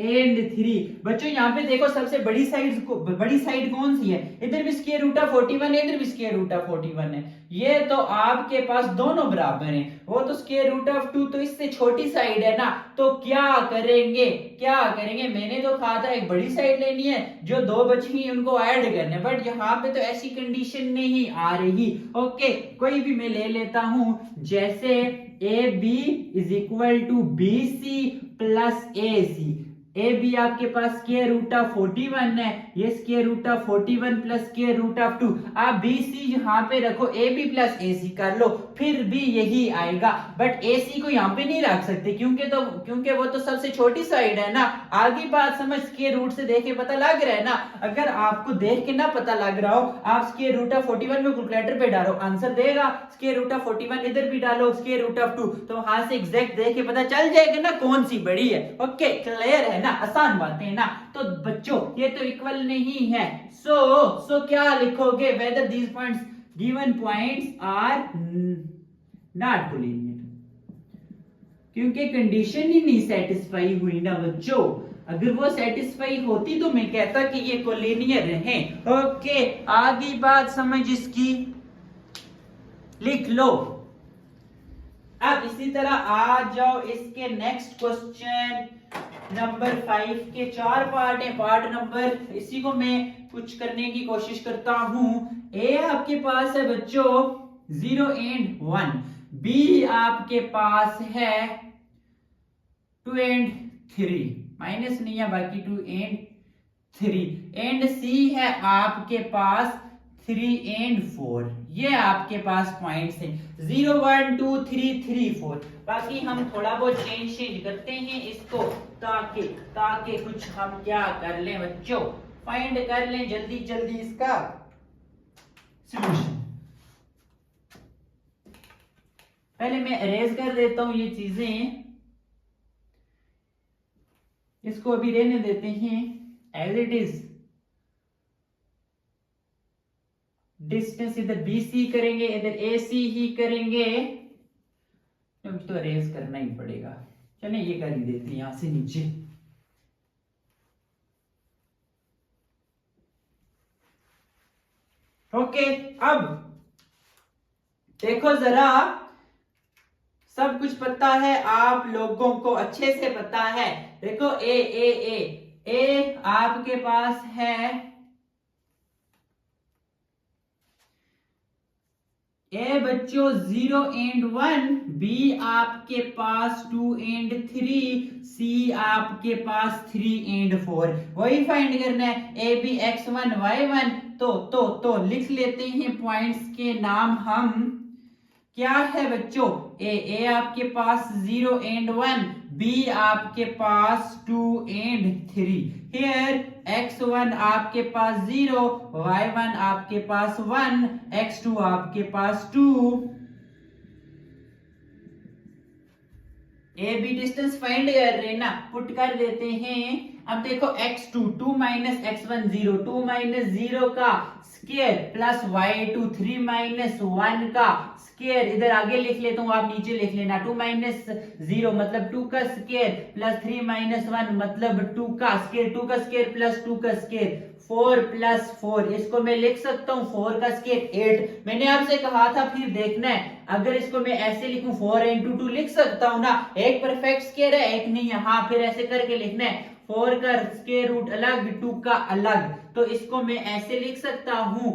and 3 बच्चों यहाँ पे देखो सबसे बड़ी साइड कौन सी है, इधर भी स्क्वायर रूट ऑफ 41 है इधर भी स्क्वायर रूट ऑफ 41 है। ये तो आपके पास दोनों बराबर हैं, वो तो स्क्वायर रूट ऑफ 2 तो इससे छोटी साइड है ना। तो क्या करेंगे मैंने तो कहा था एक बड़ी साइड लेनी है, जो दो बची हैं उनको ऐड करने, बट यहाँ पे तो ऐसी कंडीशन नहीं आ रही। ओके कोई भी मैं ले लेता हूं, जैसे A B is equal to B C plus A C. A B आपके पास स्क्वायर रूट ऑफ 41 है, ये square root of 41 plus square root of 2। आप बी सी यहाँ पे रखो, ए बी प्लस ए सी कर लो, फिर भी यही आएगा। बट ए सी को यहाँ पे नहीं रख सकते क्योंकि वो तो सबसे छोटी साइड है ना। आगे बात समझ, स्क्वायर रूट से देख के पता लग रहा है ना। अगर आपको देख के ना पता लग रहा हो, आप स्क्वायर रूट ऑफ 41 में कैलकुलेटर पे डालो, आंसर देगा। स्क्वायर रूट ऑफ 41 इधर भी डालो, स्क्वायर रूट ऑफ 2, तो वहां से एग्जैक्ट देख के पता चल जाएगा ना कौन सी बड़ी है। ओके क्लियर है ना, आसान बातें है ना। तो बच्चों ये तो इक्वल नहीं है, सो क्या लिखोगे, whether these points given points are not collinear, क्योंकि कंडीशन ही नहीं सेटिस्फाई हुई ना बच्चों। अगर वो सेटिस्फाई होती तो मैं कहता कि ये कोलिनियर हैं। ओके आगे बात समझ इसकी लिख लो। अब इसी तरह आ जाओ इसके नेक्स्ट क्वेश्चन नंबर 5 के 4 पार्ट है। पार्ट नंबर इसी को मैं कुछ करने की कोशिश करता हूं। ए आपके पास है बच्चों 0 एंड 1, बी आपके पास है 2 एंड 3, माइनस नहीं है बाकी 2 एंड 3, एंड सी है आपके पास 3 एंड 4। ये आपके पास पॉइंट्स हैं 0 1 2 3 3 4। बाकी हम थोड़ा बहुत चेंज करते हैं इसको ताकि कुछ हम क्या कर लें बच्चों, फाइंड कर लें जल्दी जल्दी इसका सॉल्यूशन। पहले मैं अरेज कर देता हूं ये चीजें, इसको अभी रहने देते हैं एज इट इज। डिस्टेंस इधर BC करेंगे, इधर AC ही करेंगे, तो अरेज करना ही पड़ेगा। चलिए ये कर ही देते हैं यहां से नीचे। ओके, अब देखो जरा, सब कुछ पता है आप लोगों को, अच्छे से पता है। देखो ए आपके पास है, ए बच्चों 0 एंड 1, बी आपके पास 2 एंड 3, सी आपके पास 3 एंड 4। वही फाइंड करना है ए बी x1 y1। तो लिख लेते हैं पॉइंट्स के नाम हम। क्या है बच्चों, ए आपके पास 0 एंड 1, बी आपके पास 2 एंड 3। हियर x1 आपके पास 0, y1 आपके पास 1, x2 आपके पास 2। ए बी डिस्टेंस फाइंड कर रहे हैं ना, पुट कर देते हैं। अब देखो x2 2 माइनस x1 0, 2 माइनस 0 का स्क्वायर प्लस y2 3 माइनस 1 का स्क्वायर। इधर आगे लिख लेता हूं, आप नीचे लिख लेना। 2 माइनस 0 मतलब 2 का स्क्वायर प्लस 3 माइनस 1 मतलब 2 का स्क्वायर, 2 का स्क्वायर प्लस 2 का स्क्वायर, 4 प्लस 4। इसको मैं लिख सकता हूँ 4 का स्क्वायर 8। मैंने आपसे कहा था फिर देखना है, अगर इसको मैं ऐसे लिखूं 4 इंटू 2 लिख सकता हूं ना, एक परफेक्ट स्क्वायर है एक नहीं है। हाँ, फिर ऐसे करके लिखना है, 4 का स्क्वायर रूट अलग 2 का अलग। तो इसको मैं ऐसे लिख सकता हूं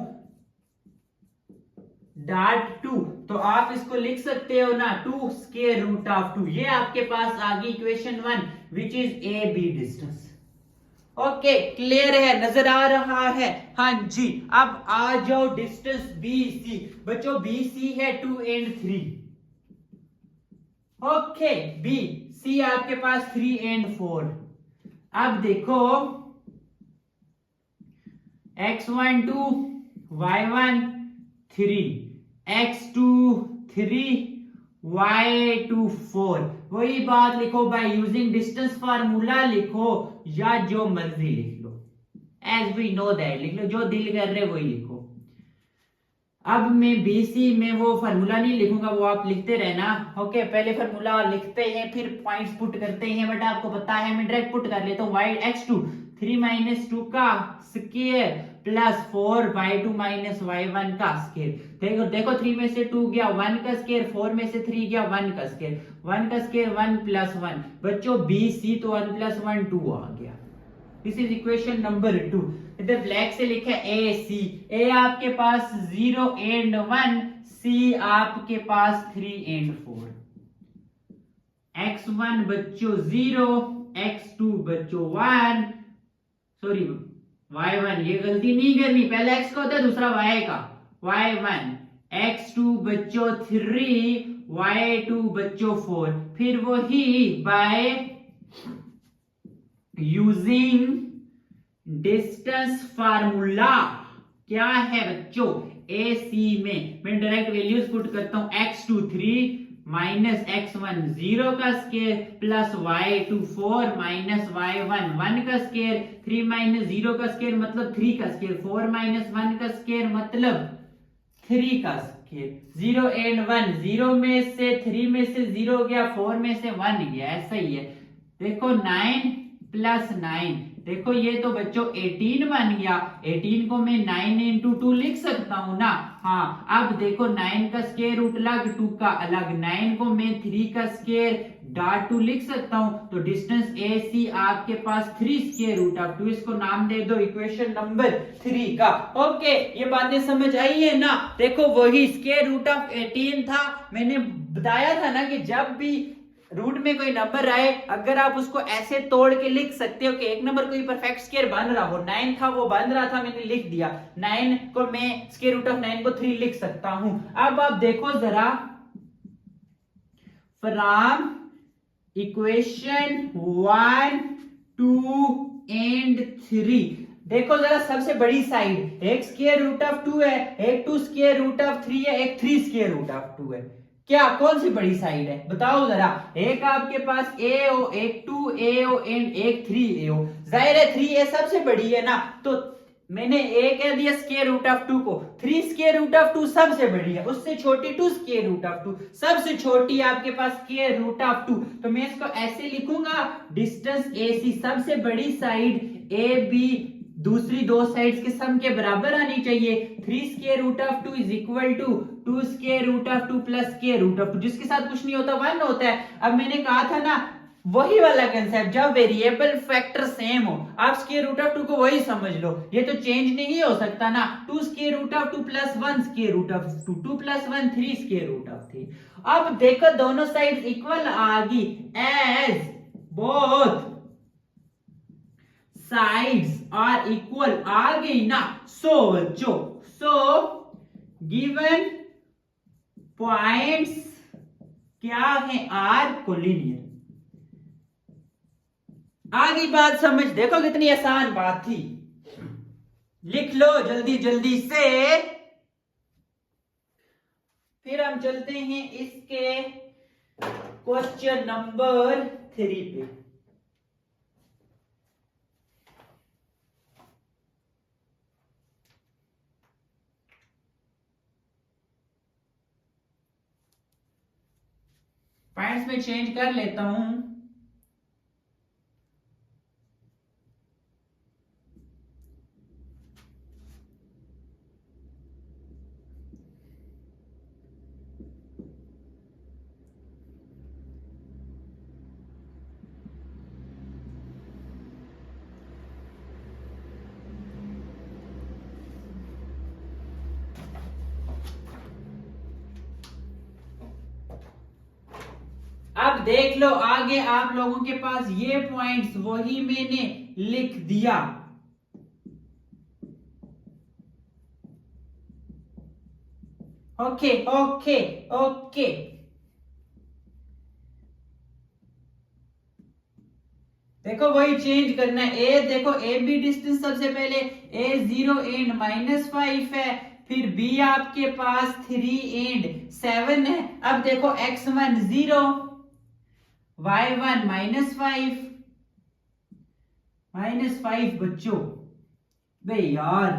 डॉट 2। तो आप इसको लिख सकते हो ना 2 स्क्वायर रूट ऑफ 2। ये आपके पास आ गई equation 1 which is A B distance. Okay, clear है, नजर आ रहा है? हाँ जी। अब आ जाओ डिस्टेंस BC। बच्चों BC है 2 एंड 3। ओके, BC आपके पास 3 एंड 4। अब देखो x1 2, y1 3, x2 3, y2 4। वही बात लिखो बाय यूजिंग डिस्टेंस फार्मूला लिखो या जो मर्जी लिख लो, एज वी नो दैट लिख लो, जो दिल कर रहे वही लिखो। अब मैं BC में वो फार्मूला नहीं लिखूंगा, वो आप लिखते रहना। ओके, पहले फार्मूला लिखते हैं फिर पॉइंट्स पुट करते हैं, बट आपको पता है मैं डायरेक्ट पुट कर लेता हूँ। y(x2) 3 माइनस 2 का square plus 4 y2 minus y1 का स्क्वायर। देखो 3 में से 2 गया 1 का स्क्वायर, 4 में से 3 गया 1 का स्क्वायर, 1 का स्क्वायर 1 प्लस 1। बच्चों BC तो 1 प्लस 1 2 आ गया। This is equation number 2। इधर ब्लैक से लिखा है AC। A आपके पास 0 एंड 1, C आपके पास 3 एंड 4। x1 बच्चों 0, x2 बच्चों 1, सॉरी y1, ये गलती नहीं करनी, पहले x का होता है दूसरा y का, y1, x2 बच्चों 3, y2 बच्चों 4। फिर वही बाय यूजिंग डिस्टेंस फार्मूला। क्या है बच्चों, AC में मैं डायरेक्ट वैल्यूज पुट करता हूं, x2 3 माइनस x1 0 का square plus y2 4 minus y1 1 का स्क्वायर, 3 माइनस 0 का स्क्वायर मतलब 3 का स्क्वायर, 4 माइनस 1 का स्क्वायर मतलब 3 का स्क्वायर। 0 एंड 1, 0 में से 3 में से 0 गया, 4 में से 1 गया, ऐसा ही है। देखो 9 प्लस 9, देखो ये तो बच्चों 18 बन गया। 18 को मैं 9 इंटू 2 लिख सकता हूं ना, हाँ, अब देखो 9 का स्क्वायर रूट अलग, 2 का अलग। 9 को मैं 3 का स्क्वायर डॉट 2 लिख सकता हूं, तो डिस्टेंस ए सी आपके पास 3 स्क्वायर रूट ऑफ 2, इसको नाम दे दो इक्वेशन नंबर 3 का। ओके, ये बातें समझ आई है ना। देखो वही स्क्वायर रूट ऑफ 18 था, मैंने बताया था ना कि जब भी रूट में कोई नंबर आए अगर आप उसको ऐसे तोड़ के लिख सकते हो कि एक नंबर कोई परफेक्ट स्क्वायर बन रहा हो, 9 था वो बन रहा था, मैंने लिख दिया 9 को मैं स्क्वायर रूट ऑफ 9 को 3 लिख सकता हूं। अब आप देखो जरा, फ्रॉम इक्वेशन 1 2 एंड 3, देखो जरा सबसे बड़ी साइड, एक स्क्वायर रूट ऑफ 2 है, एक 2 स्क्वायर रूट ऑफ 3 है, एक 3 स्क्वायर रूट ऑफ 2 है। क्या कौन सी बड़ी साइड है बताओ जरा। एक आपके पास ए ओ, एक 2 ए ओ एंड एक 3 ए ओ। जाहिर है 3 ए सबसे बड़ी है ना, तो मैंने ए कह दिया स्क्वायर रूट ऑफ 2 को, 3 स्क्वायर रूट ऑफ 2 सबसे बड़ी है, उससे छोटी 2 स्क्वायर रूट ऑफ 2, सबसे छोटी आपके पास स्क्वायर रूट ऑफ 2। तो मैं इसको ऐसे लिखूंगा, डिस्टेंस ए सी सबसे बड़ी साइड ए बी दूसरी दो साइड्स के सम के बराबर आनी चाहिए। 3 square root of 2 is equal to 2 square root of 2 plus square root of 2, जिसके साथ कुछ नहीं होता 1 होता है। अब मैंने कहा था ना वही वाला कंसेप्ट, जब वेरिएबल फैक्टर सेम हो आप स्क्वायर रूट ऑफ 2 को वही समझ लो, ये तो चेंज नहीं हो सकता ना। 2 square root of 2 plus 1 square root of 2, 2 plus 1 3 square root of 3। अब देखो दोनों साइड इक्वल आ गई, as both sides are equal आ गई ना। सो बच्चों, सो गिवन पॉइंट्स क्या है, आर कोलिनियर। आ गई बात समझ, देखो कितनी आसान बात थी, लिख लो जल्दी जल्दी से। फिर हम चलते हैं इसके क्वेश्चन नंबर 3 पे। पॉइंट्स में चेंज कर लेता हूं। अब देख लो आगे आप लोगों के पास ये पॉइंट्स वही मैंने लिख दिया। ओके ओके ओके, देखो वही चेंज करना है। ए देखो ए बी डिस्टेंस सबसे पहले ए 0 एंड -5 है, फिर बी आपके पास 3 एंड 7 है। अब देखो x1 0, y1 -5 बच्चों, बे यार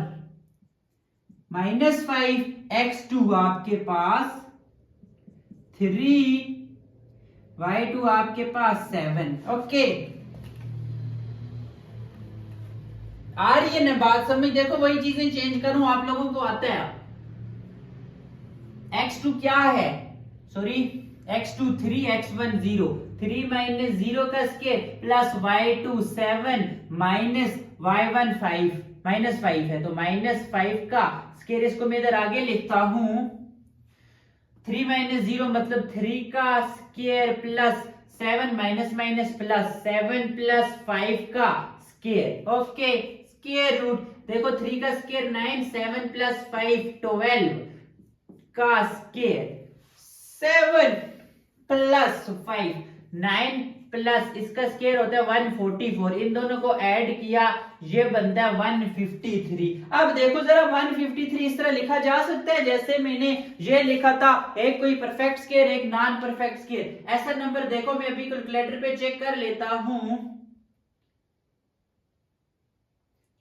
-5, x2 आपके पास 3, y2 आपके पास 7। ओके, आ रही है ना बात समझ। देखो वही चीजें चेंज करूं, आप लोगों को आता है। x2 क्या है, सॉरी x2 3, x1 0, 3 माइनस 0 का square plus y2 7 minus y1 5, -5 है तो -5 का स्क्वायर, इसको मैं इधर आगे लिखता हूं। 3 माइनस 0 मतलब 3 का square plus 7 minus minus plus 7 plus 5 का स्क्वायर। ओके, स्क्वायर रूट देखो 3 का स्क्वायर 9, 7 प्लस 5 12 का स्क्वायर, 7 प्लस 5 9 प्लस इसका स्क्वायर होता है 144, इन दोनों को ऐड किया ये बनता है 153। अब देखो जरा 153 इस तरह लिखा जा सकता है जैसे मैंने ये लिखा था, एक कोई परफेक्ट स्क्वायर एक नॉन परफेक्ट स्क्वायर। ऐसा नंबर देखो मैं अभी कैलकुलेटर पे चेक कर लेता हूं।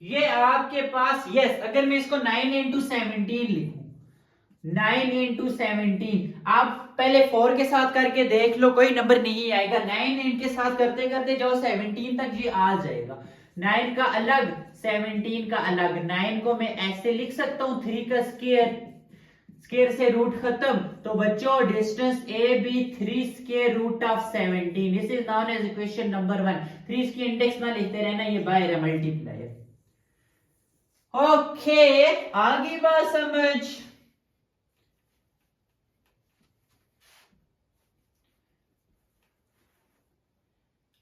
ये आपके पास यस, अगर मैं इसको 9 इंटू 17 लिखूं, 9 इंटू 17, आप पहले 4 के साथ करके देख लो, कोई नंबर नहीं आएगा। 9 इनके साथ करते करते जाओ 17 तक, ये आ जाएगा। 9 का अलग 17 का अलग। 9 को मैं ऐसे लिख सकता हूं 3 का स्क्वायर स्क्वायर से रूट खत्म, तो बच्चों distance A B 3 square root of 17, this is known as equation number 1। 3 की इंडेक्स ना लिखते रहना, ये बाहर है मल्टीप्लायर। ओके, आगे बात समझ।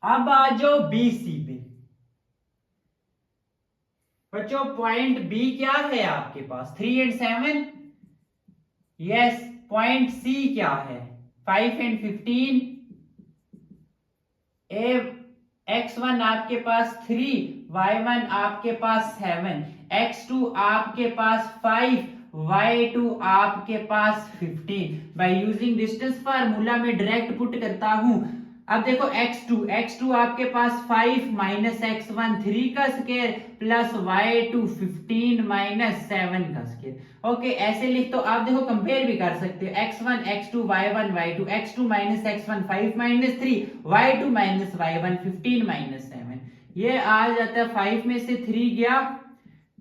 अब आ जाओ बी सी पे। बच्चों पॉइंट बी क्या है आपके पास, 3 and 7। यस, पॉइंट सी क्या है, 5 and 15। x1 आपके पास 3, y1 आपके पास 7, x2 आपके पास 5, y2 आपके पास 15। बाय यूजिंग डिस्टेंस फार्मूला में डायरेक्ट पुट करता हूं। अब देखो x2 आपके पास 5 माइनस x1 3 का स्क्वायर प्लस y2 15 माइनस 7 का स्क्वायर। ओके, ऐसे लिख, तो आप देखो कंपेयर भी कर सकते हो, x1 x2 y1 y2, x2 minus x1 5 minus 3, y2 minus y1 15 minus 7। ये आ जाता है 5 में से 3 गया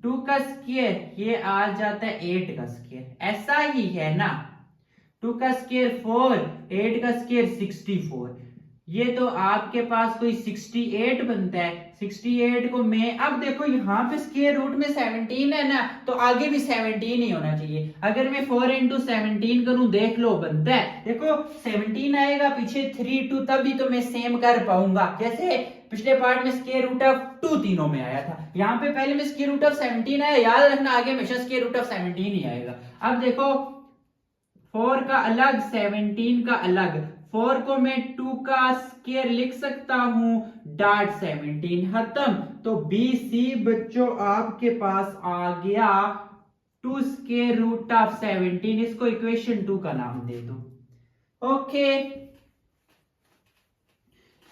2 का स्क्वायर, ये आ जाता है 8 का स्क्वायर। ऐसा ही है ना, 2 का स्क्वायर 4, 8 का स्क्वायर 64। ये तो आपके पास कोई 68 बनता है। 68 को मैं, अब देखो यहाँ पे स्क्वायर रूट में 17 है ना, तो आगे भी 17 ही होना चाहिए। अगर मैं 4 into 17 करूं, देख लो बनता है, देखो 17 आएगा, पीछे 3 2, तभी तो मैं सेम कर पाऊंगा। जैसे पिछले पार्ट में स्क्वायर रूट ऑफ 2 तीनों में आया था, यहाँ पे पहले में स्क्वायर रूट ऑफ 17 आया, याद रखना आगे हमेशा स्क्वायर रूट ऑफ 17 ही आएगा। अब देखो 4 का अलग 17 का अलग, 4 को मैं 2 का स्क्वायर लिख सकता हूं, डॉट 17 खत्म। तो बी सी बच्चों आपके पास आ गया 2 स्क्वायर रूट ऑफ 17। इसको इक्वेशन 2 का नाम दे दो। ओके,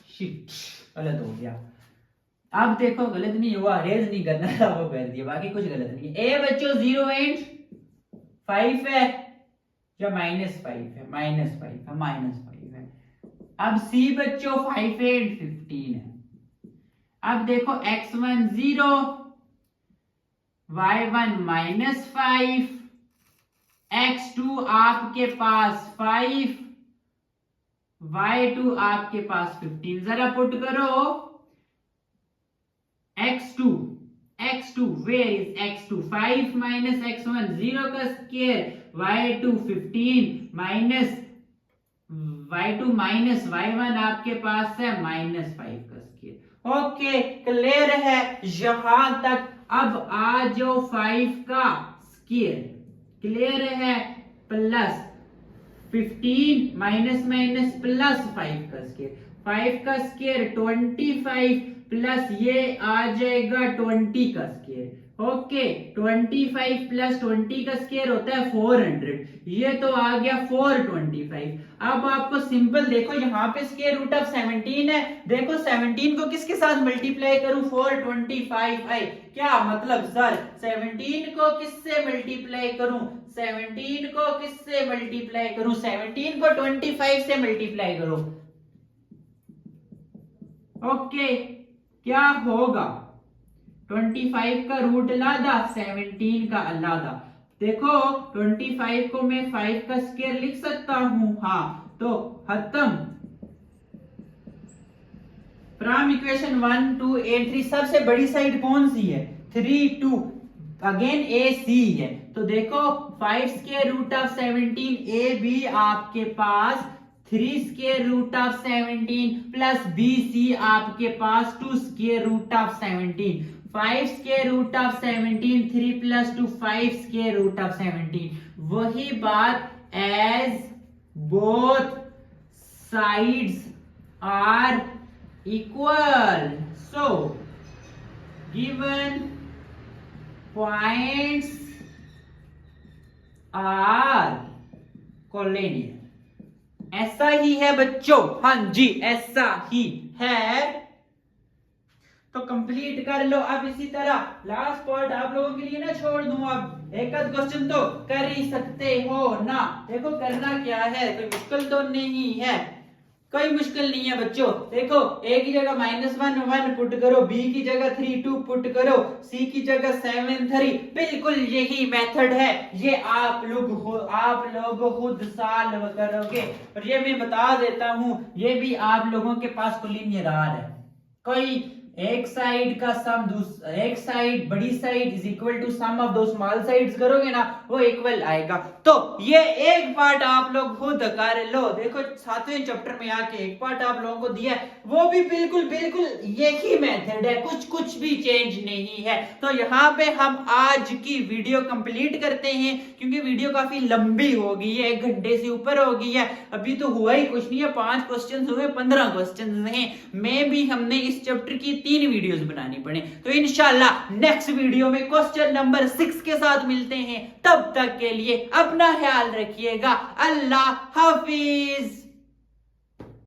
शिट गलत हो गया। अब देखो गलत नहीं हुआ, रेज नहीं करना था वो कर दिया, बाकी कुछ गलत नहीं है। ए बच्चों 0 and 5 है या -5 है, -5 है, -5 है। अब सी बच्चों 5 and 15 है। अब देखो x1 0, y1 -5, x2 आपके पास 5, y2 आपके पास 15। जरा पुट करो x2 where is x2, 5 minus x1 0 का square, y2 15 minus y2 minus y1 आपके पास है -5 का स्क्वायर। ओके, क्लियर है यहां तक। अब आ जाओ 5 का स्क्वायर, क्लियर है, प्लस 15 माइनस माइनस प्लस 5 का स्क्वायर, 5 का स्क्वायर 25 प्लस ये आ जाएगा 20 का स्क्वायर। ओके, 25 प्लस 20 का स्क्वायर होता है 400, ये तो आ गया 425। अब आपको सिंपल देखो यहाँ पे स्क्वायर रूट ऑफ 17 है, देखो 17 को किसके साथ मल्टीप्लाई करूं, 425 आई। क्या मतलब सर 17 को किससे मल्टीप्लाई करूं, 17 को किससे मल्टीप्लाई करूं, 17 को 25 से मल्टीप्लाई करो। ओके, क्या होगा, 25 का रूट लादा, 17 का अलादा। देखो 25 को मैं 5 का स्क्वायर लिख सकता हूं, हाँ, तो खत्म। फ्रॉम इक्वेशन 1 2 8 3 सबसे बड़ी साइड कौन सी है, 3 2, अगेन ए सी है। तो देखो 5 square root of 17 A B आपके पास 3 square root of 17 plus B C आपके पास 2 square root of 17, 5 square root of 17 3 plus 2 5 square root of 17। वही बात as both sides are equal, so given points are collinear. ऐसा ही है बच्चों, हाँ जी ऐसा ही है। तो कंप्लीट कर लो। अब इसी तरह लास्ट पार्ट आप लोगों के लिए ना छोड़ दूं, अब एक आध क्वेश्चन तो कर ही सकते हो ना। देखो करना क्या है, कोई मुश्किल तो नहीं है, कोई मुश्किल नहीं है बच्चों। देखो ए की जगह -1 1 पुट करो, बी की जगह 3 2 पुट करो, सी की जगह 7 3। बिल्कुल यही मेथड है, ये आप लोग खुद सॉल्व करोगे। और ये मैं बता देता हूं, ये भी आप लोगों के पास कोलिनियर आर है। कोई एक साइड का सम एक साइड बड़ी side is equal to sum of दो स्मॉल साइड्स करोगे ना, वो इक्वल आएगा। तो ये एक पार्ट आप लोग खुद कर लो। देखो 7वें चैप्टर में आके एक पार्ट आप लोगों को दिया है, वो भी बिल्कुल यही मेथड है, कुछ भी चेंज नहीं है। तो यहाँ पे हम आज की वीडियो कंप्लीट करते हैं, क्योंकि वीडियो काफी लंबी हो गई है, 1 घंटे से ऊपर हो गई है। अभी तो हुआ ही कुछ नहीं है, 5 क्वेश्चन हुए, 15 क्वेश्चन हैं। मैं भी हमने इस चैप्टर की 3 वीडियोस बनानी पड़े। तो इंशाल्लाह नेक्स्ट वीडियो में क्वेश्चन नंबर 6 के साथ मिलते हैं। तब तक के लिए अपना ख्याल रखिएगा। अल्लाह हाफिज।